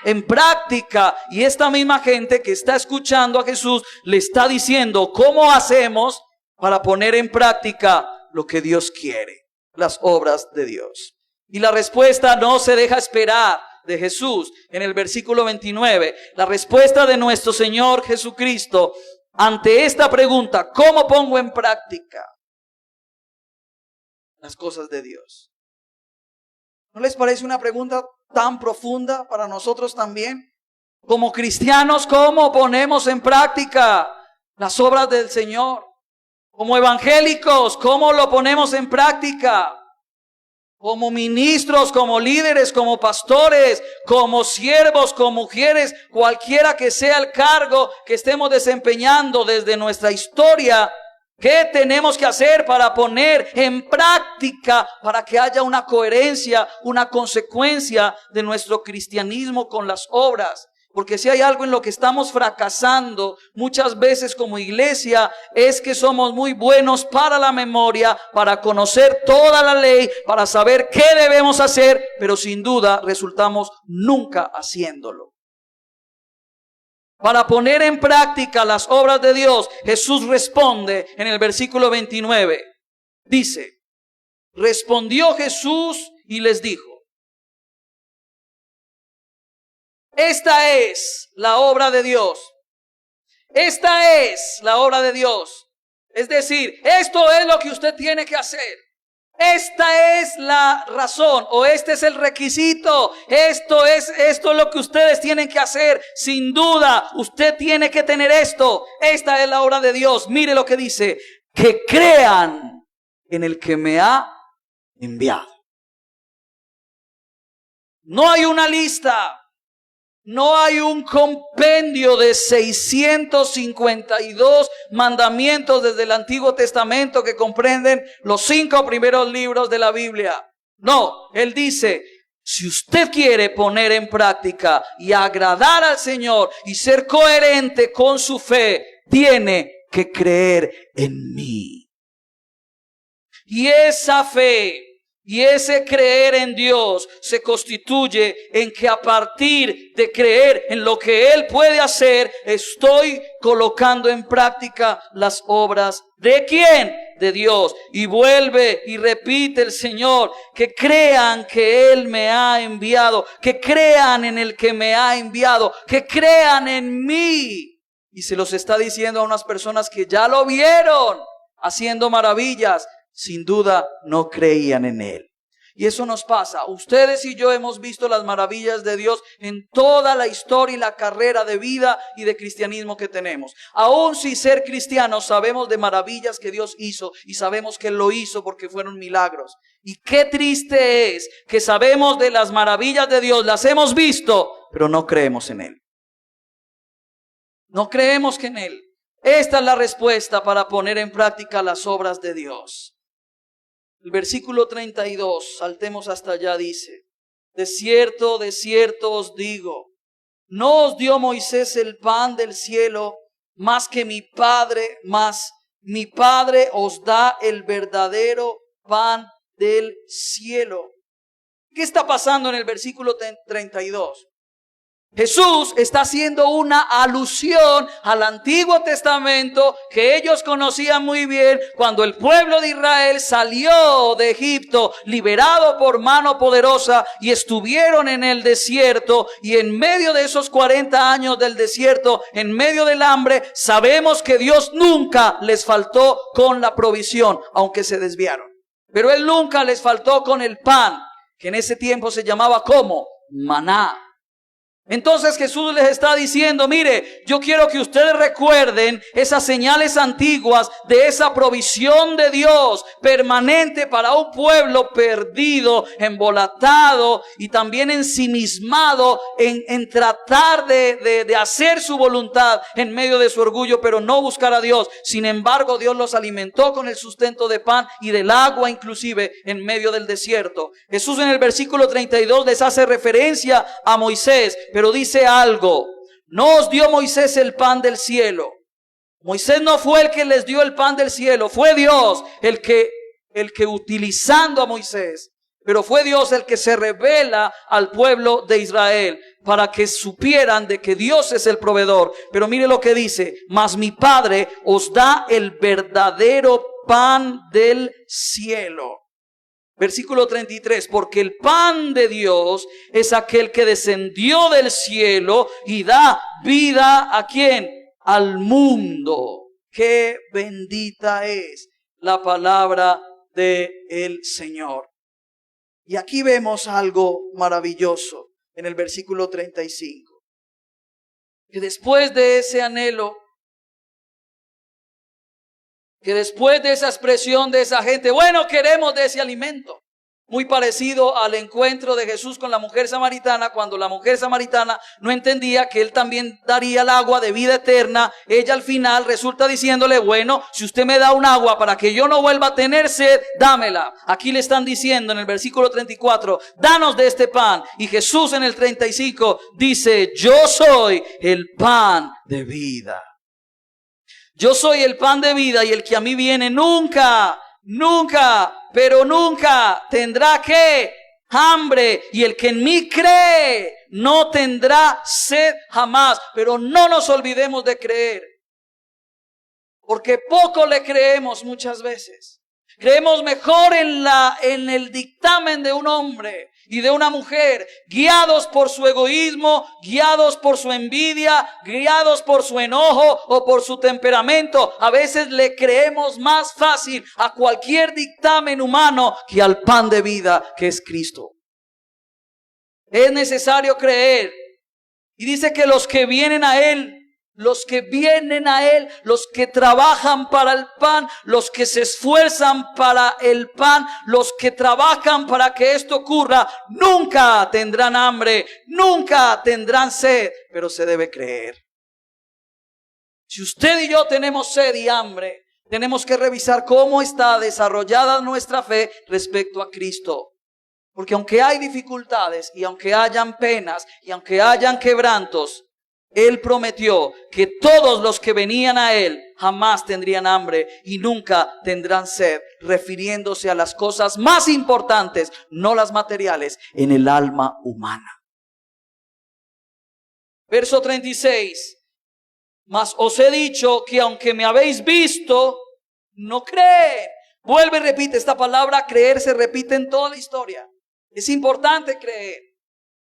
En práctica. Y esta misma gente que está escuchando a Jesús le está diciendo cómo hacemos para poner en práctica lo que Dios quiere, las obras de Dios. Y la respuesta no se deja esperar de Jesús. En el versículo 29, la respuesta de nuestro Señor Jesucristo ante esta pregunta, ¿cómo pongo en práctica las cosas de Dios? ¿No les parece una pregunta tan profunda para nosotros también? Como cristianos, ¿cómo ponemos en práctica las obras del Señor? Como evangélicos, ¿cómo lo ponemos en práctica? Como ministros, como líderes, como pastores, como siervos, como mujeres, cualquiera que sea el cargo que estemos desempeñando desde nuestra historia, ¿qué tenemos que hacer para poner en práctica, para que haya una coherencia, una consecuencia de nuestro cristianismo con las obras? Porque si hay algo en lo que estamos fracasando muchas veces como iglesia, es que somos muy buenos para la memoria, para conocer toda la ley, para saber qué debemos hacer, pero sin duda resultamos nunca haciéndolo. Para poner en práctica las obras de Dios, Jesús responde en el versículo 29. Dice, respondió Jesús y les dijo, esta es la obra de Dios. Esta es la obra de Dios. Es decir, esto es lo que usted tiene que hacer. Esta es la razón o este es el requisito. Esto es lo que ustedes tienen que hacer. Sin duda, usted tiene que tener esto. Esta es la obra de Dios. Mire lo que dice. Que crean en el que me ha enviado. No hay una lista. No hay un compendio de 652 mandamientos desde el Antiguo Testamento que comprenden los 5 primeros libros de la Biblia. No, Él dice, si usted quiere poner en práctica y agradar al Señor y ser coherente con su fe, tiene que creer en mí. Y esa fe y ese creer en Dios se constituye en que a partir de creer en lo que Él puede hacer, estoy colocando en práctica las obras ¿de quién? De Dios. Y vuelve y repite el Señor, que crean que Él me ha enviado, que crean en el que me ha enviado, que crean en mí. Y se los está diciendo a unas personas que ya lo vieron haciendo maravillas. Sin duda no creían en Él. Y eso nos pasa. Ustedes y yo hemos visto las maravillas de Dios en toda la historia y la carrera de vida y de cristianismo que tenemos. Aún sin ser cristianos sabemos de maravillas que Dios hizo y sabemos que Él lo hizo porque fueron milagros. Y qué triste es que sabemos de las maravillas de Dios, las hemos visto, pero no creemos en Él. No creemos que en Él. Esta es la respuesta para poner en práctica las obras de Dios. El versículo 32, saltemos hasta allá, dice: de cierto os digo, no os dio Moisés el pan del cielo más que mi Padre, mas mi Padre os da el verdadero pan del cielo. ¿Qué está pasando en el versículo 32? Jesús está haciendo una alusión al Antiguo Testamento que ellos conocían muy bien, cuando el pueblo de Israel salió de Egipto liberado por mano poderosa y estuvieron en el desierto, y en medio de esos 40 años del desierto, en medio del hambre, sabemos que Dios nunca les faltó con la provisión, aunque se desviaron. Pero Él nunca les faltó con el pan, que en ese tiempo se llamaba como maná. Entonces Jesús les está diciendo: mire, yo quiero que ustedes recuerden esas señales antiguas de esa provisión de Dios permanente para un pueblo perdido, embolatado y también ensimismado en tratar de hacer su voluntad en medio de su orgullo, pero no buscar a Dios. Sin embargo, Dios los alimentó con el sustento de pan y del agua, inclusive en medio del desierto. Jesús en el versículo 32 les hace referencia a Moisés, pero dice algo: no os dio Moisés el pan del cielo. Moisés no fue el que les dio el pan del cielo, fue Dios el que utilizando a Moisés, pero fue Dios el que se revela al pueblo de Israel para que supieran de que Dios es el proveedor. Pero mire lo que dice: mas mi Padre os da el verdadero pan del cielo. Versículo 33, porque el pan de Dios es aquel que descendió del cielo y da vida ¿a quién? Al mundo. Qué bendita es la palabra del Señor. Y aquí vemos algo maravilloso en el versículo 35. Que después de ese anhelo, que después de esa expresión de esa gente, bueno, queremos de ese alimento. Muy parecido al encuentro de Jesús con la mujer samaritana, cuando la mujer samaritana no entendía que Él también daría el agua de vida eterna. Ella al final resulta diciéndole: bueno, si usted me da un agua para que yo no vuelva a tener sed, dámela. Aquí le están diciendo en el versículo 34, danos de este pan. Y Jesús en el 35 dice: yo soy el pan de vida. Yo soy el pan de vida, y el que a mí viene nunca tendrá ¿qué? Hambre. Y el que en mí cree no tendrá sed jamás. Pero no nos olvidemos de creer, porque poco le creemos muchas veces. Creemos mejor en el dictamen de un hombre y de una mujer, guiados por su egoísmo, guiados por su envidia, guiados por su enojo o por su temperamento. A veces le creemos más fácil a cualquier dictamen humano que al pan de vida que es Cristo. Es necesario creer. Y dice que los que vienen a Él, los que trabajan para el pan, los que se esfuerzan para el pan, los que trabajan para que esto ocurra, nunca tendrán hambre, nunca tendrán sed, pero se debe creer. Si usted y yo tenemos sed y hambre, tenemos que revisar cómo está desarrollada nuestra fe respecto a Cristo. Porque aunque hay dificultades y aunque hayan penas y aunque hayan quebrantos, Él prometió que todos los que venían a Él jamás tendrían hambre y nunca tendrán sed, refiriéndose a las cosas más importantes, no las materiales, en el alma humana. Verso 36. Mas os he dicho que aunque me habéis visto, no creen. Vuelve y repite esta palabra: creer se repite en toda la historia. Es importante creer.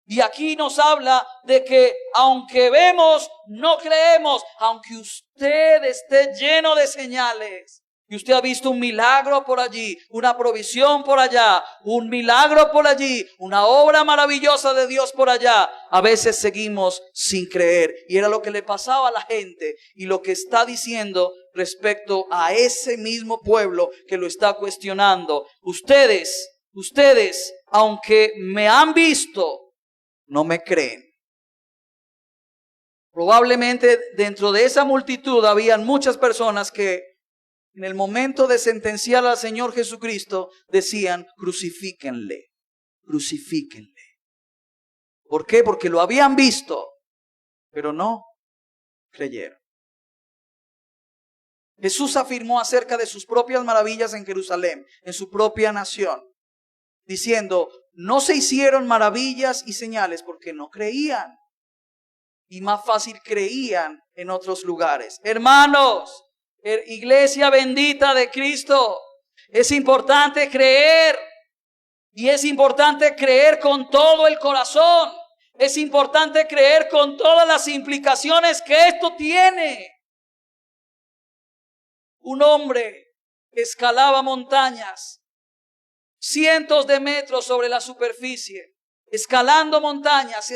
Y aquí nos habla de que aunque vemos, no creemos. Aunque usted esté lleno de señales y usted ha visto un milagro por allí, una provisión por allá, un milagro por allí, una obra maravillosa de Dios por allá, a veces seguimos sin creer. Y era lo que le pasaba a la gente y lo que está diciendo respecto a ese mismo pueblo que lo está cuestionando. Ustedes, aunque me han visto, no me creen. Probablemente dentro de esa multitud habían muchas personas que en el momento de sentenciar al Señor Jesucristo decían: crucifíquenle, crucifíquenle. ¿Por qué? Porque lo habían visto, pero no creyeron. Jesús afirmó acerca de sus propias maravillas en Jerusalén, en su propia nación, diciendo: no se hicieron maravillas y señales porque no creían. Y más fácil creían en otros lugares. Hermanos, iglesia bendita de Cristo, es importante creer. Y es importante creer con todo el corazón. Es importante creer con todas las implicaciones que esto tiene. Un hombre escalaba montañas, cientos de metros sobre la superficie, escalando montañas,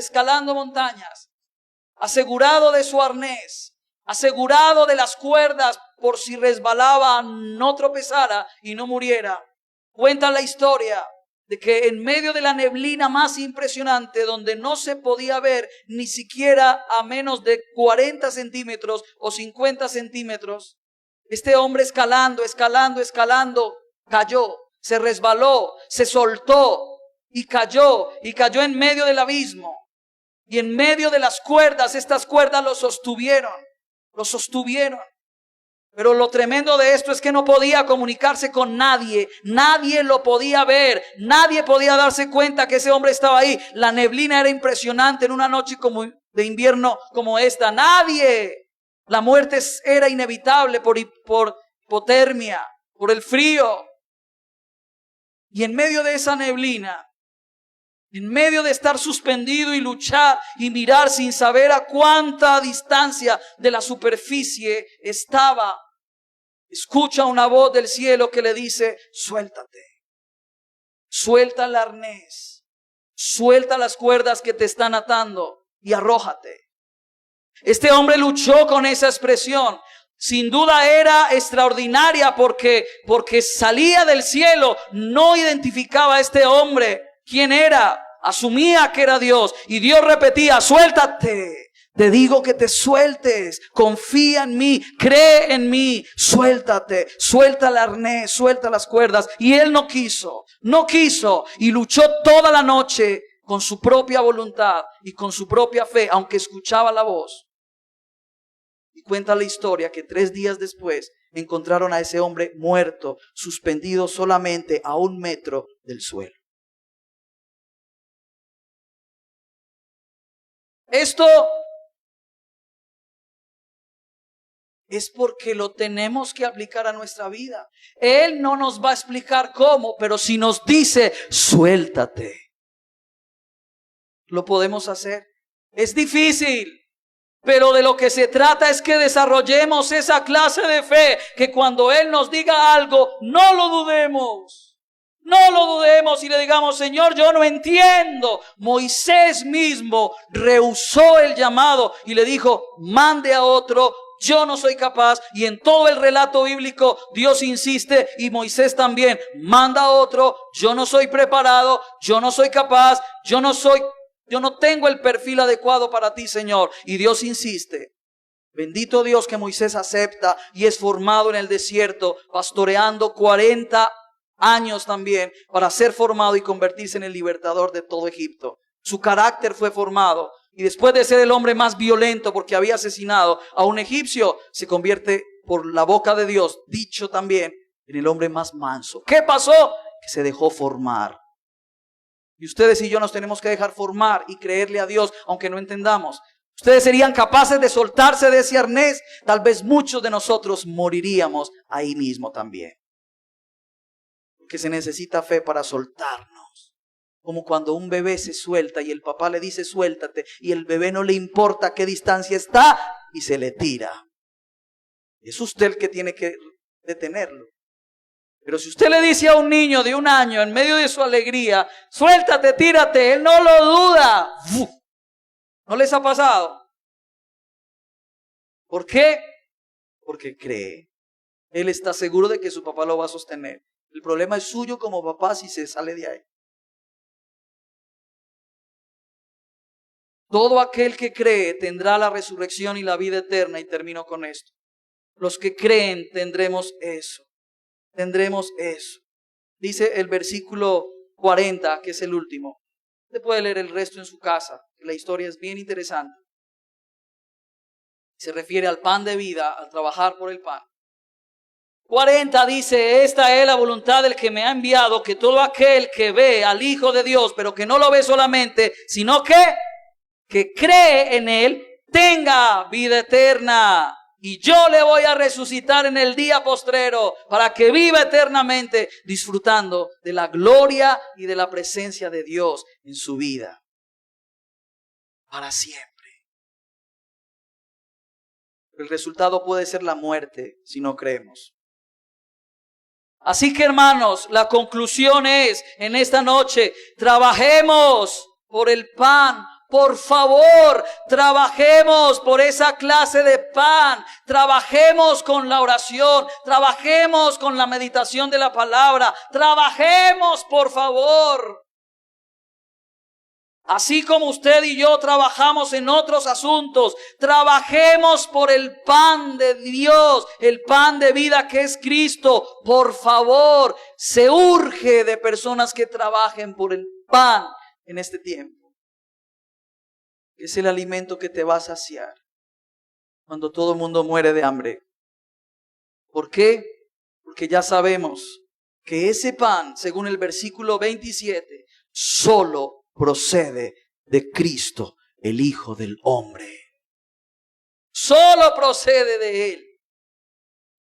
asegurado de su arnés, asegurado de las cuerdas por si resbalaba, no tropezara y no muriera. Cuenta la historia de que en medio de la neblina más impresionante, donde no se podía ver ni siquiera a menos de 40 centímetros o 50 centímetros, este hombre escalando, cayó, se resbaló, se soltó y cayó en medio del abismo. Y en medio de las cuerdas, estas cuerdas lo sostuvieron. Pero lo tremendo de esto es que no podía comunicarse con nadie. Nadie lo podía ver. Nadie podía darse cuenta que ese hombre estaba ahí. La neblina era impresionante en una noche como de invierno como esta. Nadie. La muerte era inevitable por hipotermia, por el frío. Y en medio de esa neblina, en medio de estar suspendido y luchar y mirar sin saber a cuánta distancia de la superficie estaba, escucha una voz del cielo que le dice: suéltate, suelta el arnés, suelta las cuerdas que te están atando y arrójate. Este hombre luchó con esa expresión. Sin duda era extraordinaria porque salía del cielo. No identificaba a este hombre quién era. Asumía que era Dios. Y Dios repetía: suéltate. Te digo que te sueltes. Confía en mí. Cree en mí. Suéltate. Suelta el arnés. Suelta las cuerdas. Y él no quiso. Y luchó toda la noche con su propia voluntad y con su propia fe, aunque escuchaba la voz. Y cuenta la historia que 3 días después encontraron a ese hombre muerto, suspendido solamente a 1 metro del suelo. Esto es porque lo tenemos que aplicar a nuestra vida. Él no nos va a explicar cómo, pero si nos dice: suéltate, lo podemos hacer. Es difícil, pero de lo que se trata es que desarrollemos esa clase de fe, que cuando Él nos diga algo, no lo dudemos. No lo dudemos y le digamos: Señor, yo no entiendo. Moisés mismo rehusó el llamado y le dijo: mande a otro, yo no soy capaz. Y en todo el relato bíblico Dios insiste, y Moisés también: manda a otro, yo no soy preparado, yo no soy capaz, yo no tengo el perfil adecuado para ti, Señor. Y Dios insiste. Bendito Dios que Moisés acepta y es formado en el desierto, pastoreando 40 años también para ser formado y convertirse en el libertador de todo Egipto. Su carácter fue formado y después de ser el hombre más violento porque había asesinado a un egipcio, se convierte por la boca de Dios, dicho también, en el hombre más manso. ¿Qué pasó? Que se dejó formar. Y ustedes y yo nos tenemos que dejar formar y creerle a Dios aunque no entendamos. Ustedes serían capaces de soltarse de ese arnés. Tal vez muchos de nosotros moriríamos ahí mismo también. Porque se necesita fe para soltarnos. Como cuando un bebé se suelta y el papá le dice: suéltate, y el bebé no le importa qué distancia está y se le tira. Es usted el que tiene que detenerlo. Pero si usted le dice a un niño de 1 año en medio de su alegría: suéltate, tírate, él no lo duda. ¿No les ha pasado? ¿Por qué? Porque cree. Él está seguro de que su papá lo va a sostener. El problema es suyo como papá si se sale de ahí. Todo aquel que cree tendrá la resurrección y la vida eterna. Y termino con esto. Los que creen tendremos eso. Tendremos eso. Dice el versículo 40, que es el último. Usted puede leer el resto en su casa. La historia es bien interesante. Se refiere al pan de vida, al trabajar por el pan. 40 dice, esta es la voluntad del que me ha enviado, que todo aquel que ve al Hijo de Dios, pero que no lo ve solamente, sino que cree en Él, tenga vida eterna. Y yo le voy a resucitar en el día postrero para que viva eternamente disfrutando de la gloria y de la presencia de Dios en su vida. Para siempre. El resultado puede ser la muerte si no creemos. Así que hermanos, la conclusión es, en esta noche, trabajemos por el pan. Por favor, trabajemos por esa clase de pan. Trabajemos con la oración. Trabajemos con la meditación de la palabra. Trabajemos, por favor. Así como usted y yo trabajamos en otros asuntos, trabajemos por el pan de Dios, el pan de vida que es Cristo. Por favor, se urge de personas que trabajen por el pan en este tiempo. Es el alimento que te va a saciar cuando todo el mundo muere de hambre. ¿Por qué? Porque ya sabemos que ese pan, según el versículo 27, solo procede de Cristo, el Hijo del Hombre. Solo procede de Él.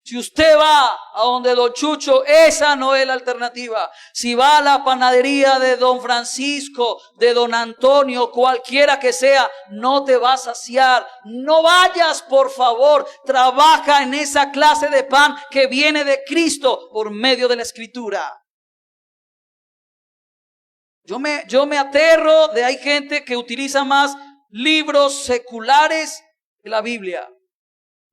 Si usted va a donde Don Chucho, esa no es la alternativa. Si va a la panadería de Don Francisco, de Don Antonio, cualquiera que sea, no te va a saciar. No vayas, por favor. Trabaja en esa clase de pan que viene de Cristo por medio de la Escritura. Yo me aterro de hay gente que utiliza más libros seculares que la Biblia.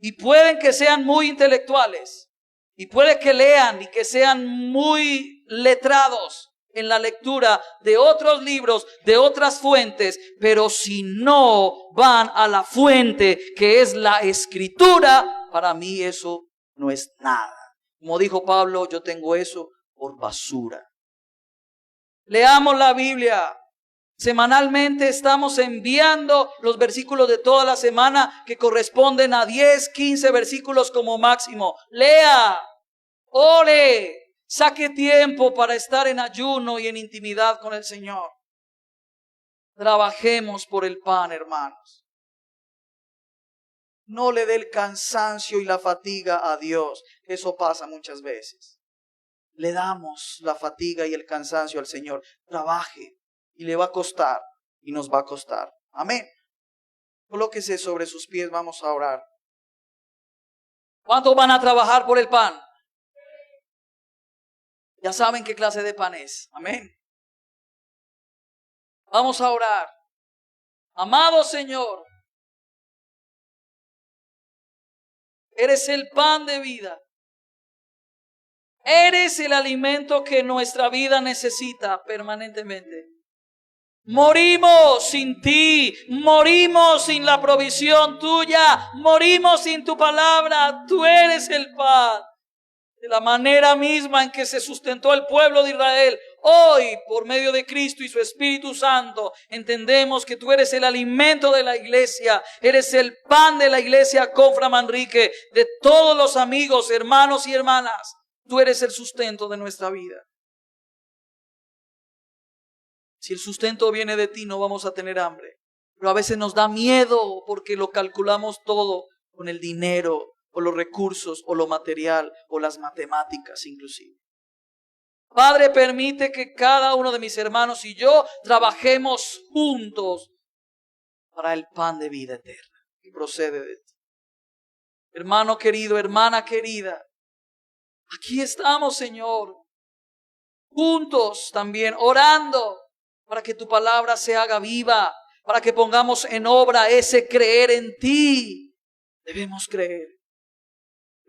Y pueden que sean muy intelectuales. Y puede que lean y que sean muy letrados en la lectura de otros libros, de otras fuentes. Pero si no van a la fuente que es la Escritura, para mí eso no es nada. Como dijo Pablo, yo tengo eso por basura. Leamos la Biblia. Semanalmente estamos enviando los versículos de toda la semana que corresponden a 10, 15 versículos como máximo. Lea, ore, saque tiempo para estar en ayuno y en intimidad con el Señor. Trabajemos por el pan, hermanos. No le dé el cansancio y la fatiga a Dios. Eso pasa muchas veces. Le damos la fatiga y el cansancio al Señor. Trabaje. Y le va a costar, y nos va a costar. Amén. Colóquese sobre sus pies, vamos a orar. ¿Cuántos van a trabajar por el pan? Ya saben qué clase de pan es. Amén. Vamos a orar. Amado Señor, eres el pan de vida. Eres el alimento que nuestra vida necesita permanentemente. Morimos sin ti, morimos sin la provisión tuya, morimos sin tu palabra. Tú eres el pan. De la manera misma en que se sustentó el pueblo de Israel, hoy por medio de Cristo y su Espíritu Santo, entendemos que tú eres el alimento de la iglesia, eres el pan de la iglesia Confra Manrique, de todos los amigos, hermanos y hermanas. Tú eres el sustento de nuestra vida. Si el sustento viene de ti, no vamos a tener hambre. Pero a veces nos da miedo porque lo calculamos todo con el dinero, o los recursos, o lo material, o las matemáticas inclusive. Padre, permite que cada uno de mis hermanos y yo trabajemos juntos para el pan de vida eterna que procede de ti. Hermano querido, hermana querida, aquí estamos, Señor, juntos también, orando para que tu palabra se haga viva, para que pongamos en obra ese creer en ti. Debemos creer.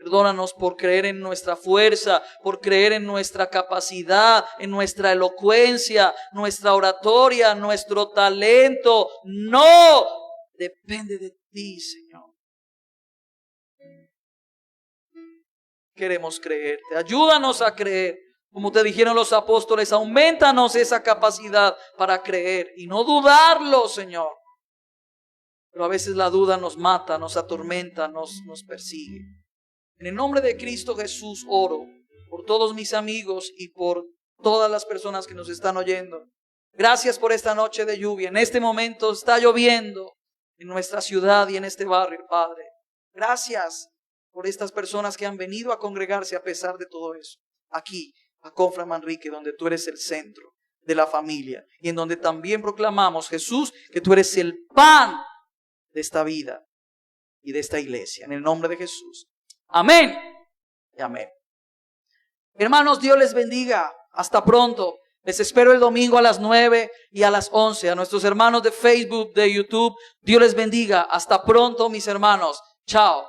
Perdónanos por creer en nuestra fuerza, por creer en nuestra capacidad, en nuestra elocuencia, nuestra oratoria, nuestro talento. No, depende de ti, Señor. Queremos creerte. Ayúdanos a creer. Como te dijeron los apóstoles, aumentanos esa capacidad para creer y no dudarlo, Señor. Pero a veces la duda nos mata, nos atormenta, nos persigue. En el nombre de Cristo Jesús oro por todos mis amigos y por todas las personas que nos están oyendo. Gracias por esta noche de lluvia. En este momento está lloviendo en nuestra ciudad y en este barrio, Padre. Gracias por estas personas que han venido a congregarse a pesar de todo eso. Aquí, a Confra Manrique, donde tú eres el centro de la familia y en donde también proclamamos, Jesús, que tú eres el pan de esta vida y de esta iglesia. En el nombre de Jesús. Amén y amén. Hermanos, Dios les bendiga. Hasta pronto. Les espero el domingo a las 9 y a las 11. A nuestros hermanos de Facebook, de YouTube, Dios les bendiga. Hasta pronto, mis hermanos. Chao.